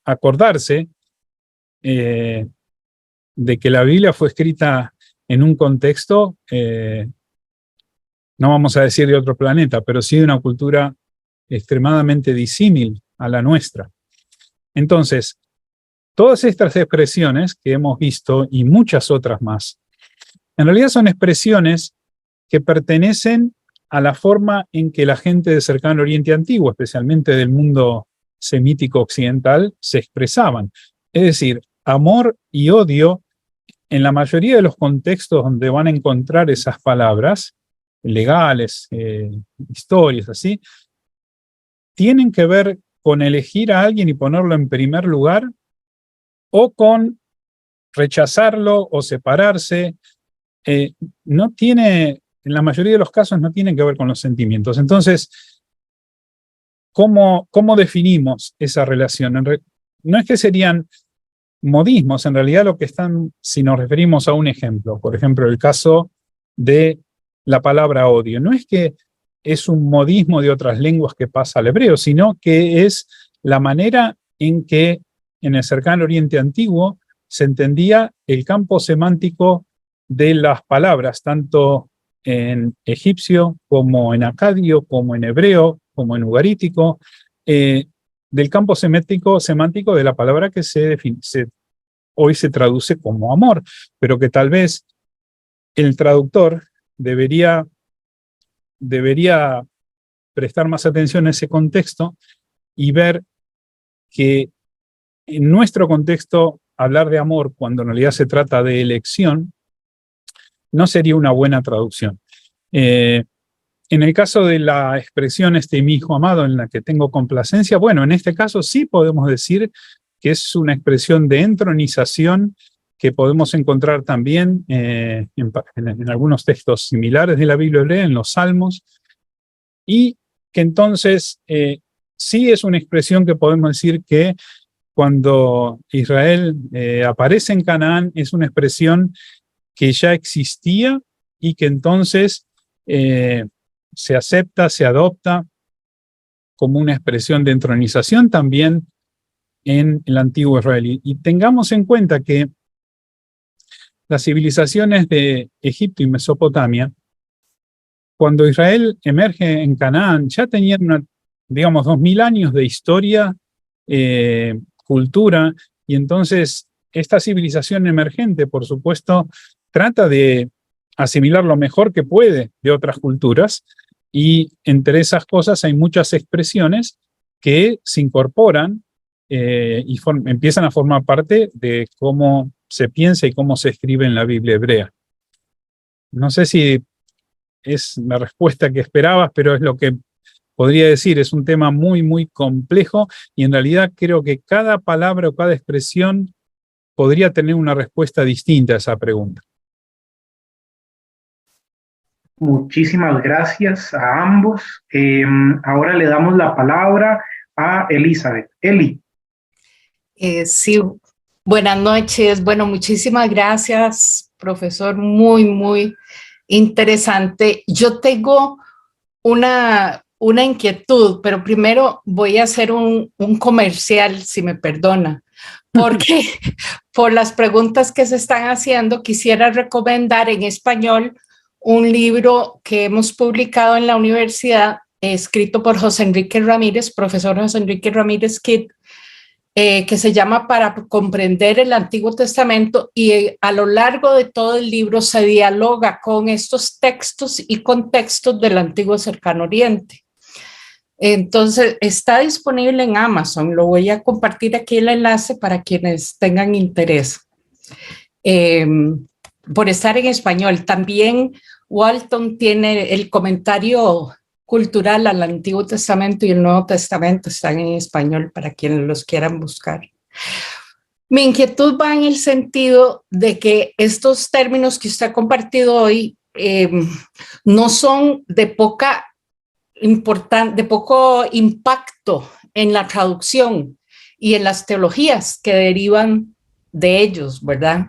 Speaker 2: acordarse de que la Biblia fue escrita en un contexto, no vamos a decir de otro planeta, pero sí de una cultura extremadamente disímil a la nuestra. Entonces, todas estas expresiones que hemos visto y muchas otras más, en realidad son expresiones que pertenecen a la forma en que la gente del Cercano Oriente Antiguo, especialmente del mundo semítico occidental, se expresaban. Es decir, amor y odio, en la mayoría de los contextos donde van a encontrar esas palabras, legales, historias, así, tienen que ver con elegir a alguien y ponerlo en primer lugar, o con rechazarlo o separarse. No tiene, en la mayoría de los casos, no tienen que ver con los sentimientos. Entonces, ¿cómo definimos esa relación? No es que serían modismos, en realidad lo que están, si nos referimos a un ejemplo, por ejemplo, el caso de la palabra odio, no es que es un modismo de otras lenguas que pasa al hebreo, sino que es la manera en que en el Cercano Oriente Antiguo se entendía el campo semántico de las palabras, tanto en egipcio, como en acadio, como en hebreo, como en ugarítico, del campo semántico de la palabra que hoy se traduce como amor, pero que tal vez el traductor debería prestar más atención a ese contexto y ver que en nuestro contexto hablar de amor cuando en realidad se trata de elección no sería una buena traducción. En el caso de la expresión mi hijo amado en la que tengo complacencia, bueno, en este caso sí podemos decir que es una expresión de entronización que podemos encontrar también en algunos textos similares de la Biblia hebrea, en los Salmos, y que entonces sí es una expresión que podemos decir que cuando Israel aparece en Canaán es una expresión que ya existía y que entonces se acepta, se adopta como una expresión de entronización también en el antiguo Israel. Y tengamos en cuenta que las civilizaciones de Egipto y Mesopotamia, cuando Israel emerge en Canaán, ya tenían, digamos, 2000 años de historia, cultura, y entonces esta civilización emergente, por supuesto, trata de asimilar lo mejor que puede de otras culturas, y entre esas cosas hay muchas expresiones que se incorporan y empiezan a formar parte de cómo se piensa y cómo se escribe en la Biblia hebrea. No sé si es la respuesta que esperabas, pero es lo que podría decir. Es un tema muy, muy complejo y en realidad creo que cada palabra o cada expresión podría tener una respuesta distinta a esa pregunta.
Speaker 1: Muchísimas gracias a ambos. Ahora le damos la palabra a Elizabeth. Eli.
Speaker 7: Sí, buenas noches. Bueno, muchísimas gracias, profesor. Muy, muy interesante. Yo tengo una inquietud, pero primero voy a hacer un comercial, si me perdona, porque por las preguntas que se están haciendo, quisiera recomendar en español un libro que hemos publicado en la universidad, escrito por José Enrique Ramírez, profesor José Enrique Ramírez Kidd, que se llama Para comprender el Antiguo Testamento, y a lo largo de todo el libro se dialoga con estos textos y contextos del Antiguo Cercano Oriente. Entonces, está disponible en Amazon. Lo voy a compartir aquí el enlace para quienes tengan interés. Por estar en español. También Walton tiene el comentario cultural al Antiguo Testamento y el Nuevo Testamento, están en español para quienes los quieran buscar. Mi inquietud va en el sentido de que estos términos que usted ha compartido hoy no son de poco impacto en la traducción y en las teologías que derivan de ellos, ¿verdad?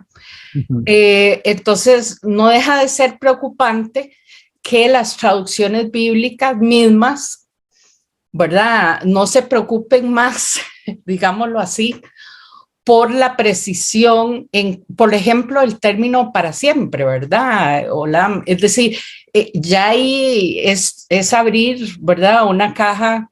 Speaker 7: Uh-huh. Entonces, no deja de ser preocupante que las traducciones bíblicas mismas, ¿verdad?, no se preocupen más, digámoslo así, por la precisión en, por ejemplo, el término para siempre, ¿verdad? Es decir, ya ahí es abrir, ¿verdad?, una caja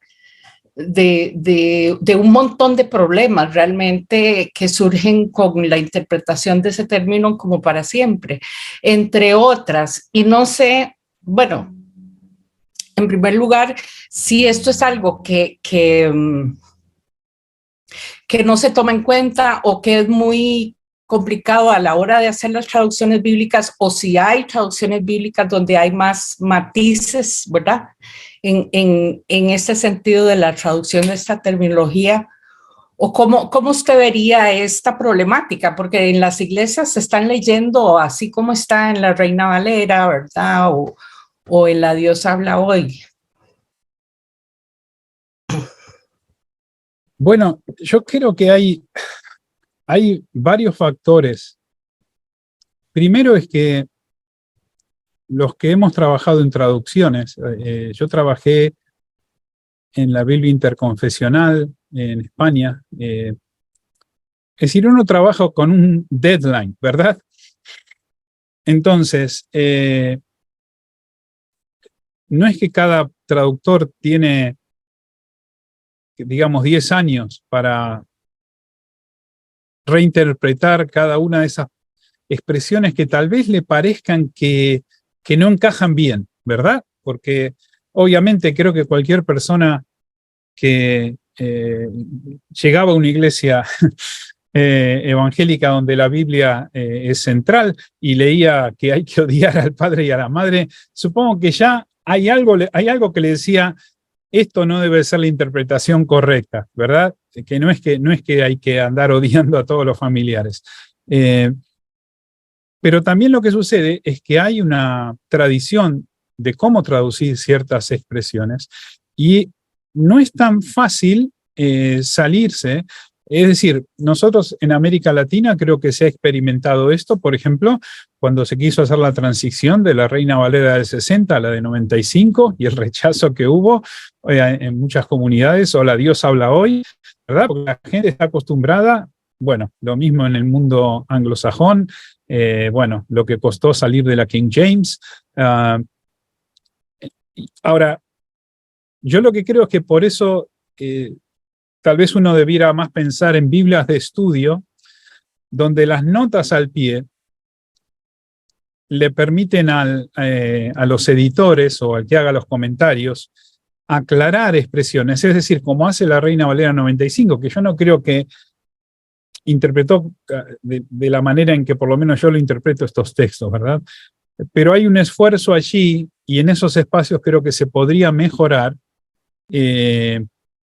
Speaker 7: de un montón de problemas realmente que surgen con la interpretación de ese término como para siempre, entre otras. Y no sé, bueno, en primer lugar, si esto es algo que no se toma en cuenta o que es muy complicado a la hora de hacer las traducciones bíblicas, o si hay traducciones bíblicas donde hay más matices, ¿verdad?, en este sentido de la traducción de esta terminología, o cómo usted vería esta problemática, porque en las iglesias se están leyendo así como está en la Reina Valera, ¿verdad?, o en la Dios habla hoy.
Speaker 2: Bueno, yo creo que hay varios factores. Primero es que los que hemos trabajado en traducciones, yo trabajé en la Biblia interconfesional en España, es decir, uno trabaja con un deadline, ¿verdad? Entonces, no es que cada traductor tiene, digamos, 10 años para reinterpretar cada una de esas expresiones que tal vez le parezcan que no encajan bien, ¿verdad? Porque obviamente creo que cualquier persona que llegaba a una iglesia evangélica donde la Biblia es central y leía que hay que odiar al padre y a la madre, supongo que ya hay algo que le decía, esto no debe ser la interpretación correcta, ¿verdad? Que no es que hay que andar odiando a todos los familiares. Pero también lo que sucede es que hay una tradición de cómo traducir ciertas expresiones y no es tan fácil salirse. Es decir, nosotros en América Latina creo que se ha experimentado esto, por ejemplo, cuando se quiso hacer la transición de la Reina Valera del 60 a la de 95 y el rechazo que hubo en muchas comunidades, o la Dios habla hoy, ¿verdad? Porque la gente está acostumbrada, bueno, lo mismo en el mundo anglosajón, bueno, lo que costó salir de la King James. Ahora, yo lo que creo es que por eso tal vez uno debiera más pensar en Biblias de estudio, donde las notas al pie le permiten a los editores o al que haga los comentarios aclarar expresiones, es decir, como hace la Reina Valera 95, que yo no creo que interpretó de la manera en que por lo menos yo lo interpreto estos textos, ¿verdad? Pero hay un esfuerzo allí y en esos espacios creo que se podría mejorar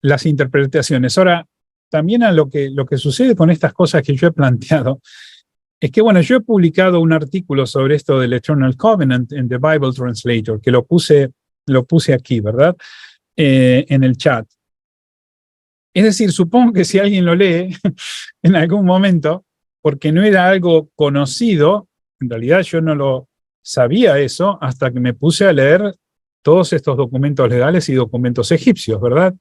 Speaker 2: las interpretaciones. Ahora, también a lo que sucede con estas cosas que yo he planteado, es que, bueno, yo he publicado un artículo sobre esto del Eternal Covenant en The Bible Translator, que lo puse aquí, ¿verdad? En el chat. Es decir, supongo que si alguien lo lee en algún momento, porque no era algo conocido, en realidad yo no lo sabía eso hasta que me puse a leer todos estos documentos legales y documentos egipcios, ¿verdad?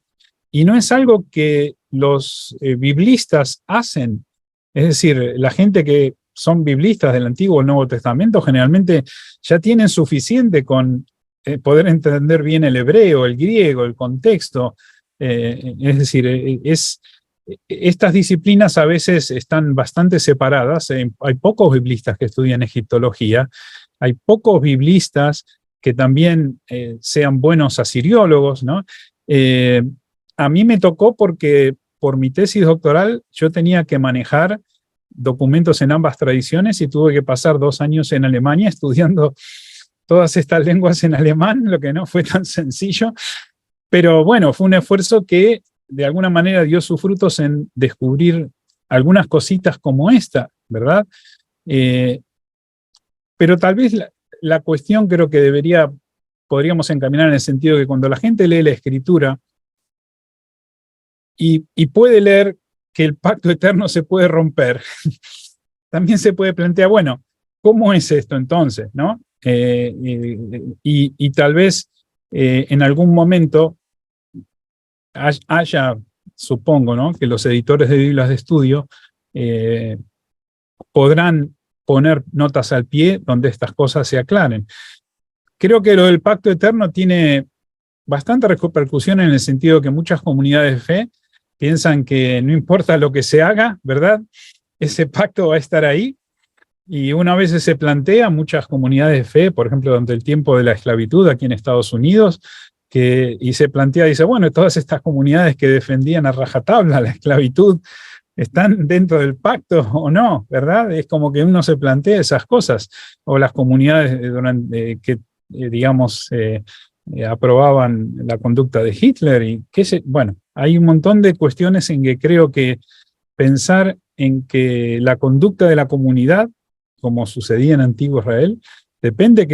Speaker 2: Y no es algo que los biblistas hacen. Es decir, la gente que son biblistas del Antiguo o Nuevo Testamento generalmente ya tienen suficiente con poder entender bien el hebreo, el griego, el contexto. Es decir, estas disciplinas a veces están bastante separadas. Hay pocos biblistas que estudian egiptología, hay pocos biblistas que también sean buenos asiriólogos, ¿no? A mí me tocó porque por mi tesis doctoral yo tenía que manejar documentos en ambas tradiciones y tuve que pasar 2 años en Alemania estudiando todas estas lenguas en alemán, lo que no fue tan sencillo. Pero bueno, fue un esfuerzo que de alguna manera dio sus frutos en descubrir algunas cositas como esta, ¿verdad? Pero tal vez la cuestión creo que podríamos encaminar en el sentido de que cuando la gente lee la Escritura y puede leer que el pacto eterno se puede romper, también se puede plantear, bueno, ¿cómo es esto entonces? ¿No? Y tal vez en algún momento haya, supongo, ¿no?, que los editores de Biblias de estudio podrán poner notas al pie donde estas cosas se aclaren. Creo que lo del pacto eterno tiene bastante repercusión en el sentido que muchas comunidades de fe piensan que no importa lo que se haga, ¿verdad? Ese pacto va a estar ahí. Y una vez se plantea, muchas comunidades de fe, por ejemplo, durante el tiempo de la esclavitud aquí en Estados Unidos, y se plantea, dice, bueno, todas estas comunidades que defendían a rajatabla la esclavitud, ¿están dentro del pacto o no? ¿Verdad? Es como que uno se plantea esas cosas. O las comunidades que, digamos, aprobaban la conducta de Hitler. Y bueno, hay un montón de cuestiones en que creo que pensar en que la conducta de la comunidad, como sucedía en Antiguo Israel, depende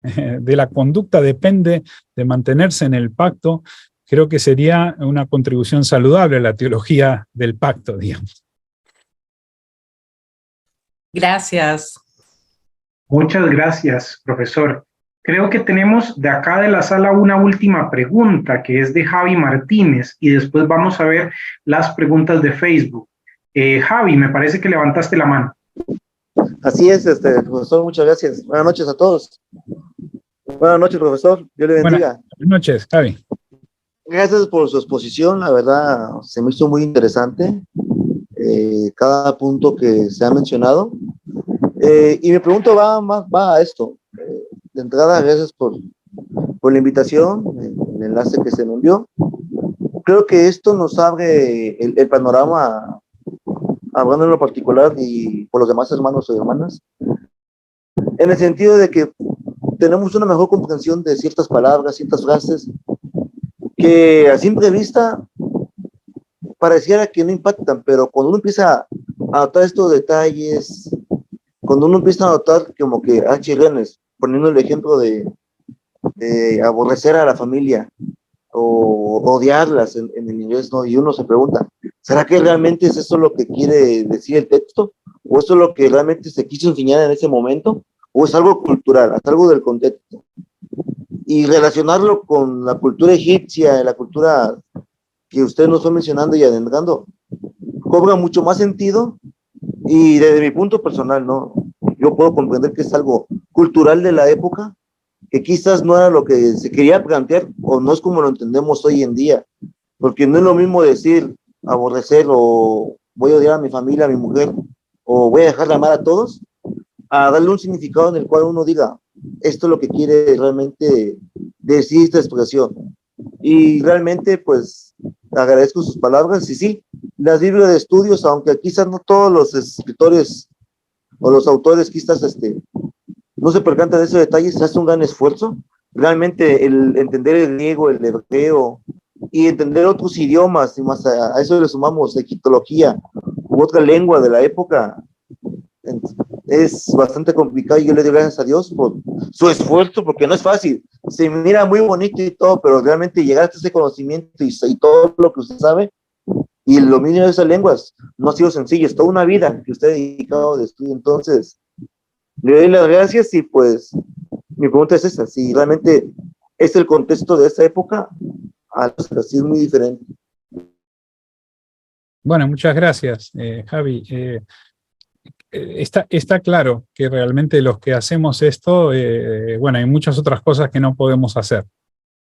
Speaker 2: de la conducta, depende de mantenerse en el pacto. Creo que sería una contribución saludable a la teología del pacto, digamos.
Speaker 7: Gracias.
Speaker 1: Muchas gracias, profesor. Creo que tenemos de acá de la sala una última pregunta, que es de Javi Martínez, y después vamos a ver las preguntas de Facebook. Javi, me parece que levantaste la mano.
Speaker 8: Así es, profesor, muchas gracias. Buenas noches a todos. Buenas noches, profesor. Dios le bendiga.
Speaker 2: Buenas noches, Javi.
Speaker 8: Gracias por su exposición, la verdad se me hizo muy interesante cada punto que se ha mencionado. Y mi pregunta va a esto. De entrada, gracias por la invitación, el enlace que se me envió. Creo que esto nos abre el panorama, hablando en lo particular y por los demás hermanos y hermanas, en el sentido de que tenemos una mejor comprensión de ciertas palabras, ciertas frases, que a simple vista pareciera que no impactan, pero cuando uno empieza a notar estos detalles, cuando uno empieza a notar como que chirrenes, poniendo el ejemplo de aborrecer a la familia o odiarlas en el inglés, ¿no? Y uno se pregunta, ¿será que realmente es eso lo que quiere decir el texto? ¿O eso es lo que realmente se quiso enseñar en ese momento? ¿O es algo cultural, es algo del contexto? Y relacionarlo con la cultura egipcia, la cultura que usted nos fue mencionando y adentrando, cobra mucho más sentido, y desde mi punto personal, ¿no? Yo puedo comprender que es algo cultural de la época, que quizás no era lo que se quería plantear, o no es como lo entendemos hoy en día, porque no es lo mismo decir aborrecer o voy a odiar a mi familia, a mi mujer, o voy a dejar de amar a todos, a darle un significado en el cual uno diga, esto es lo que quiere realmente decir esta expresión. Y realmente, pues, agradezco sus palabras, y sí, las Biblias de estudios, aunque quizás no todos los escritores o los autores quizás no se percantan de esos detalles, se hace un gran esfuerzo. Realmente el entender el griego, el hebreo, y entender otros idiomas, y más a eso le sumamos egiptología u otra lengua de la época, es bastante complicado, y yo le doy gracias a Dios por su esfuerzo, porque no es fácil. Se mira muy bonito y todo, pero realmente llegar hasta ese conocimiento y todo lo que usted sabe, y el dominio de esas lenguas, no ha sido sencillo, es toda una vida que usted ha dedicado de estudio. Entonces, le doy las gracias, y pues, mi pregunta es esa, si realmente es el contexto de esta época, así es muy diferente.
Speaker 2: Bueno, muchas gracias, Javi. Está claro que realmente los que hacemos esto, bueno, hay muchas otras cosas que no podemos hacer.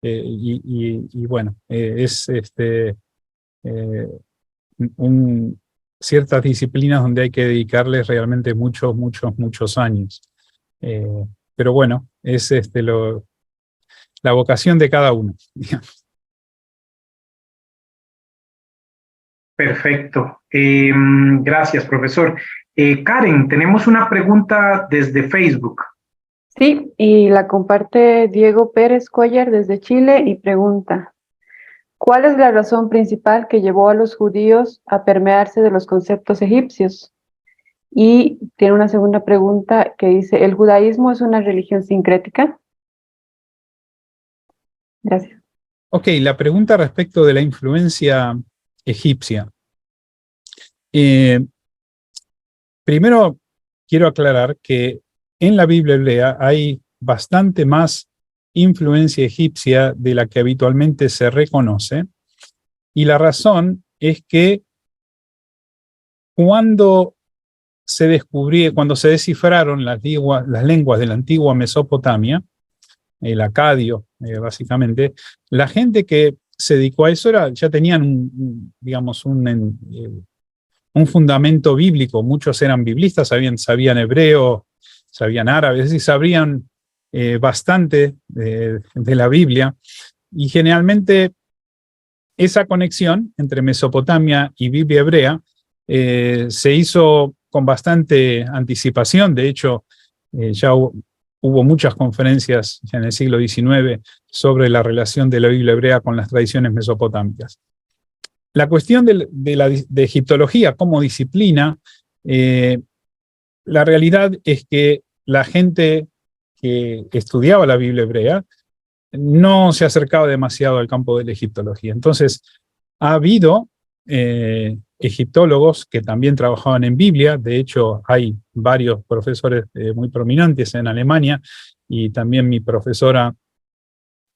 Speaker 2: Y bueno, es ciertas disciplinas donde hay que dedicarles realmente muchos años. Pero bueno, es la vocación de cada uno.
Speaker 1: Perfecto. Gracias, profesor. Karen, tenemos una pregunta desde Facebook.
Speaker 9: Sí, y la comparte Diego Pérez Cuellar desde Chile y pregunta, ¿cuál es la razón principal que llevó a los judíos a permearse de los conceptos egipcios? Y tiene una segunda pregunta que dice, ¿el judaísmo es una religión sincrética? Gracias.
Speaker 2: Ok, la pregunta respecto de la influencia egipcia. Primero quiero aclarar que en la Biblia hebrea hay bastante más influencia egipcia de la que habitualmente se reconoce, y la razón es que cuando se descifraron las lenguas de la antigua Mesopotamia, el acadio, básicamente, la gente que se dedicó a eso ya tenían un fundamento bíblico. Muchos eran biblistas, sabían hebreo, sabían árabe, es decir, sabrían bastante de la Biblia, y generalmente esa conexión entre Mesopotamia y Biblia hebrea se hizo con bastante anticipación. De hecho, ya hubo muchas conferencias ya en el siglo XIX sobre la relación de la Biblia hebrea con las tradiciones mesopotámicas. La cuestión de egiptología como disciplina, la realidad es que la gente que estudiaba la Biblia hebrea no se acercaba demasiado al campo de la egiptología. Entonces, ha habido egiptólogos que también trabajaban en Biblia. De hecho, hay varios profesores muy prominentes en Alemania, y también mi profesora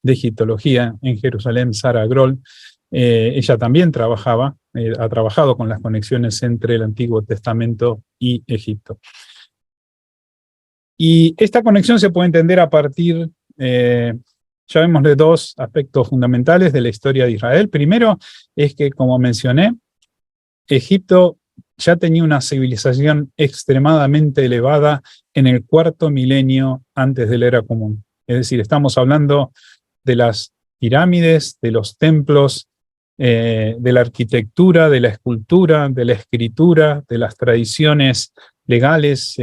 Speaker 2: de egiptología en Jerusalén, Sara Groll, ella también ha trabajado con las conexiones entre el Antiguo Testamento y Egipto. Y esta conexión se puede entender a partir, llamémosle, dos aspectos fundamentales de la historia de Israel. Primero es que, como mencioné, Egipto ya tenía una civilización extremadamente elevada en el cuarto milenio antes de la era común. Es decir, estamos hablando de las pirámides, de los templos, de la arquitectura, de la escultura, de la escritura, de las tradiciones legales,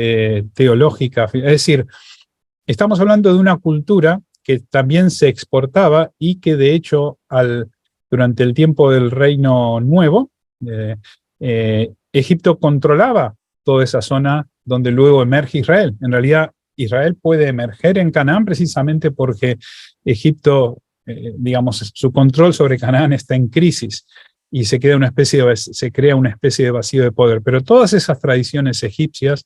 Speaker 2: teológicas. Es decir, estamos hablando de una cultura que también se exportaba y que de hecho durante el tiempo del Reino Nuevo, Egipto controlaba toda esa zona donde luego emerge Israel. En realidad, Israel puede emerger en Canaán precisamente porque Egipto, digamos, su control sobre Canaán está en crisis y se crea una especie de vacío de poder. Pero todas esas tradiciones egipcias,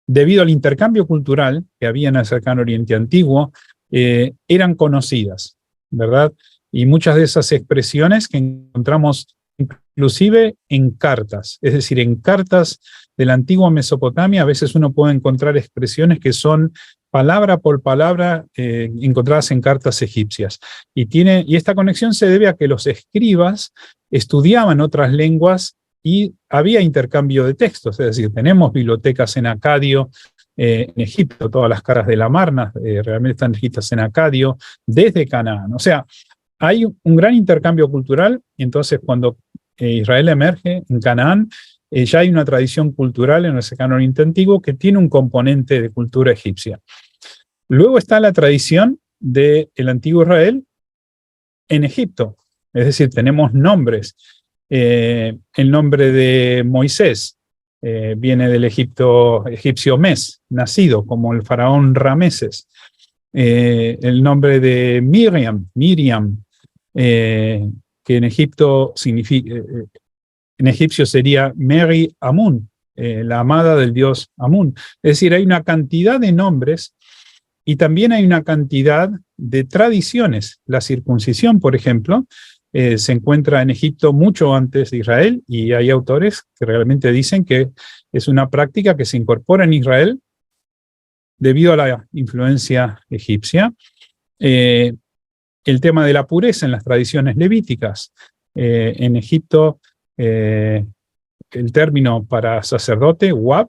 Speaker 2: debido al intercambio cultural que había en el cercano Oriente Antiguo, eran conocidas, ¿verdad? Y muchas de esas expresiones que encontramos inclusive en cartas, es decir, en cartas de la antigua Mesopotamia, a veces uno puede encontrar expresiones que son palabra por palabra encontradas en cartas egipcias. Y esta conexión se debe a que los escribas estudiaban otras lenguas y había intercambio de textos, es decir, tenemos bibliotecas en acadio, en Egipto, todas las caras de la Marna realmente están escritas en acadio, desde Canaán. O sea, hay un gran intercambio cultural, y entonces cuando Israel emerge en Canaán, ya hay una tradición cultural en el cercano Oriente Antiguo que tiene un componente de cultura egipcia. Luego está la tradición del antiguo Israel en Egipto, es decir, tenemos nombres. El nombre de Moisés viene del egipcio Mes, nacido como el faraón Rameses. El nombre de Miriam, que en Egipto significa, en egipcio sería Meri Amun, la amada del dios Amun. Es decir, hay una cantidad de nombres y también hay una cantidad de tradiciones. La circuncisión, por ejemplo, se encuentra en Egipto mucho antes de Israel, y hay autores que realmente dicen que es una práctica que se incorpora en Israel debido a la influencia egipcia. El tema de la pureza en las tradiciones levíticas. En Egipto, el término para sacerdote, wab,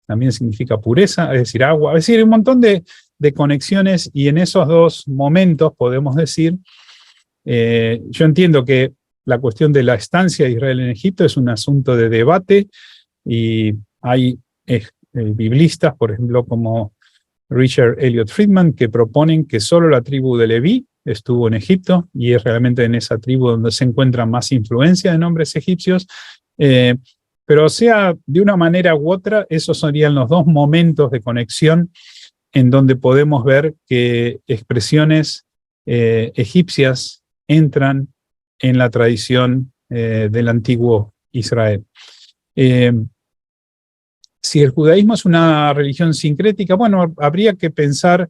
Speaker 2: también significa pureza, es decir, agua. Es decir, hay un montón de conexiones, y en esos dos momentos podemos decir, yo entiendo que la cuestión de la estancia de Israel en Egipto es un asunto de debate, y hay biblistas, por ejemplo, como Richard Elliot Friedman, que proponen que solo la tribu de Leví estuvo en Egipto, y es realmente en esa tribu donde se encuentra más influencia de nombres egipcios, pero sea de una manera u otra, esos serían los dos momentos de conexión en donde podemos ver que expresiones egipcias entran en la tradición del antiguo Israel. Si el judaísmo es una religión sincrética, bueno, habría que pensar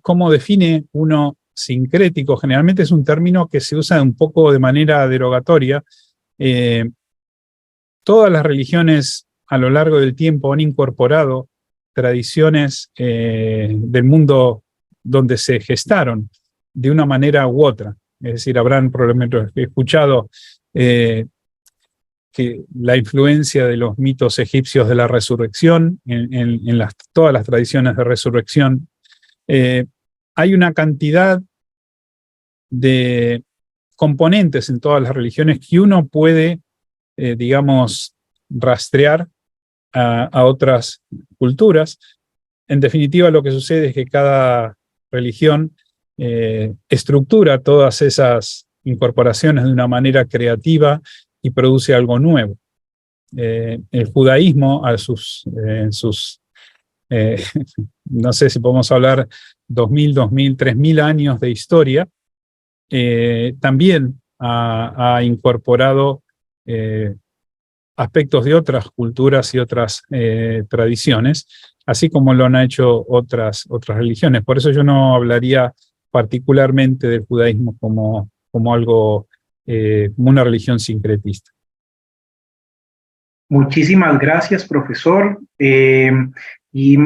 Speaker 2: cómo define uno sincrético. Generalmente es un término que se usa un poco de manera derogatoria. Todas las religiones a lo largo del tiempo han incorporado tradiciones del mundo donde se gestaron de una manera u otra. Es decir, habrán probablemente escuchado que la influencia de los mitos egipcios de la resurrección en todas las tradiciones de resurrección. Hay una cantidad de componentes en todas las religiones que uno puede, digamos, rastrear a otras culturas. En definitiva, lo que sucede es que cada religión estructura todas esas incorporaciones de una manera creativa y produce algo nuevo. El judaísmo, no sé si podemos hablar 2000, 3000 años de historia, también ha incorporado aspectos de otras culturas y otras tradiciones, así como lo han hecho otras religiones. Por eso yo no hablaría particularmente del judaísmo como algo, como una religión sincretista.
Speaker 1: Muchísimas gracias, profesor. Y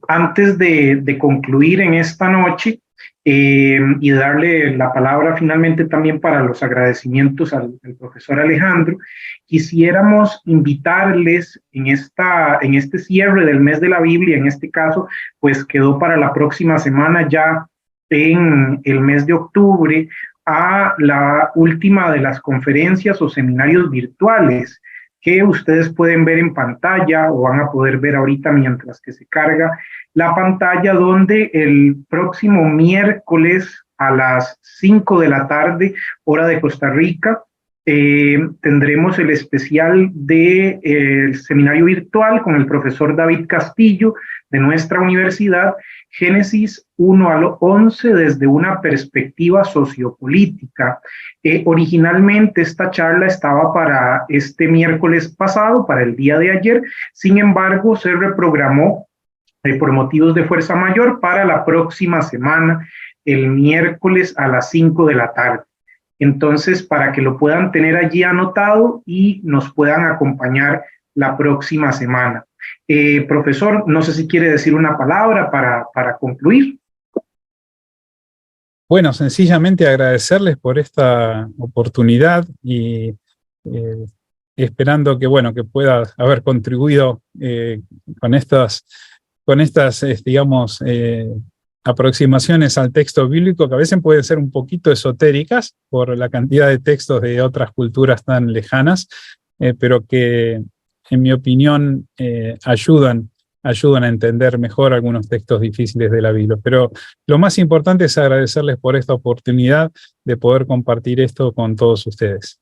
Speaker 1: antes de concluir en esta noche y darle la palabra finalmente también para los agradecimientos al profesor Alejandro, quisiéramos invitarles en este cierre del mes de la Biblia, en este caso, pues quedó para la próxima semana ya en el mes de octubre, a la última de las conferencias o seminarios virtuales que ustedes pueden ver en pantalla o van a poder ver ahorita mientras que se carga la pantalla, donde el próximo miércoles a las 5 de la tarde, hora de Costa Rica, tendremos el especial del seminario virtual con el profesor David Castillo de nuestra universidad, Génesis 1 al 11 desde una perspectiva sociopolítica. Originalmente esta charla estaba para este miércoles pasado, para el día de ayer, sin embargo se reprogramó por motivos de fuerza mayor para la próxima semana, el miércoles a las 5 de la tarde. Entonces, para que lo puedan tener allí anotado y nos puedan acompañar la próxima semana. Profesor, no sé si quiere decir una palabra para concluir.
Speaker 2: Bueno, sencillamente agradecerles por esta oportunidad y esperando que, bueno, que pueda haber contribuido con estas digamos, aproximaciones al texto bíblico, que a veces pueden ser un poquito esotéricas por la cantidad de textos de otras culturas tan lejanas, pero que, en mi opinión, ayudan a entender mejor algunos textos difíciles de la Biblia. Pero lo más importante es agradecerles por esta oportunidad de poder compartir esto con todos ustedes.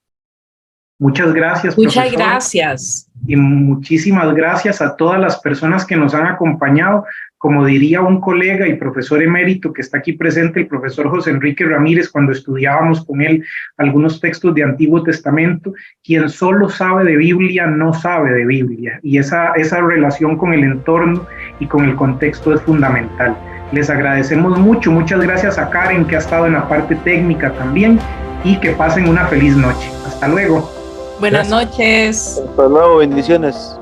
Speaker 1: Muchas gracias,
Speaker 7: Muchas
Speaker 1: profesor.
Speaker 7: gracias.
Speaker 1: Y muchísimas gracias a todas las personas que nos han acompañado. Como diría un colega y profesor emérito que está aquí presente, el profesor José Enrique Ramírez, cuando estudiábamos con él algunos textos de Antiguo Testamento, quien solo sabe de Biblia no sabe de Biblia. Y esa relación con el entorno y con el contexto es fundamental. Les agradecemos mucho. Muchas gracias a Karen, que ha estado en la parte técnica también, y que pasen una feliz noche. Hasta luego.
Speaker 7: Buenas noches.
Speaker 8: Hasta luego, bendiciones.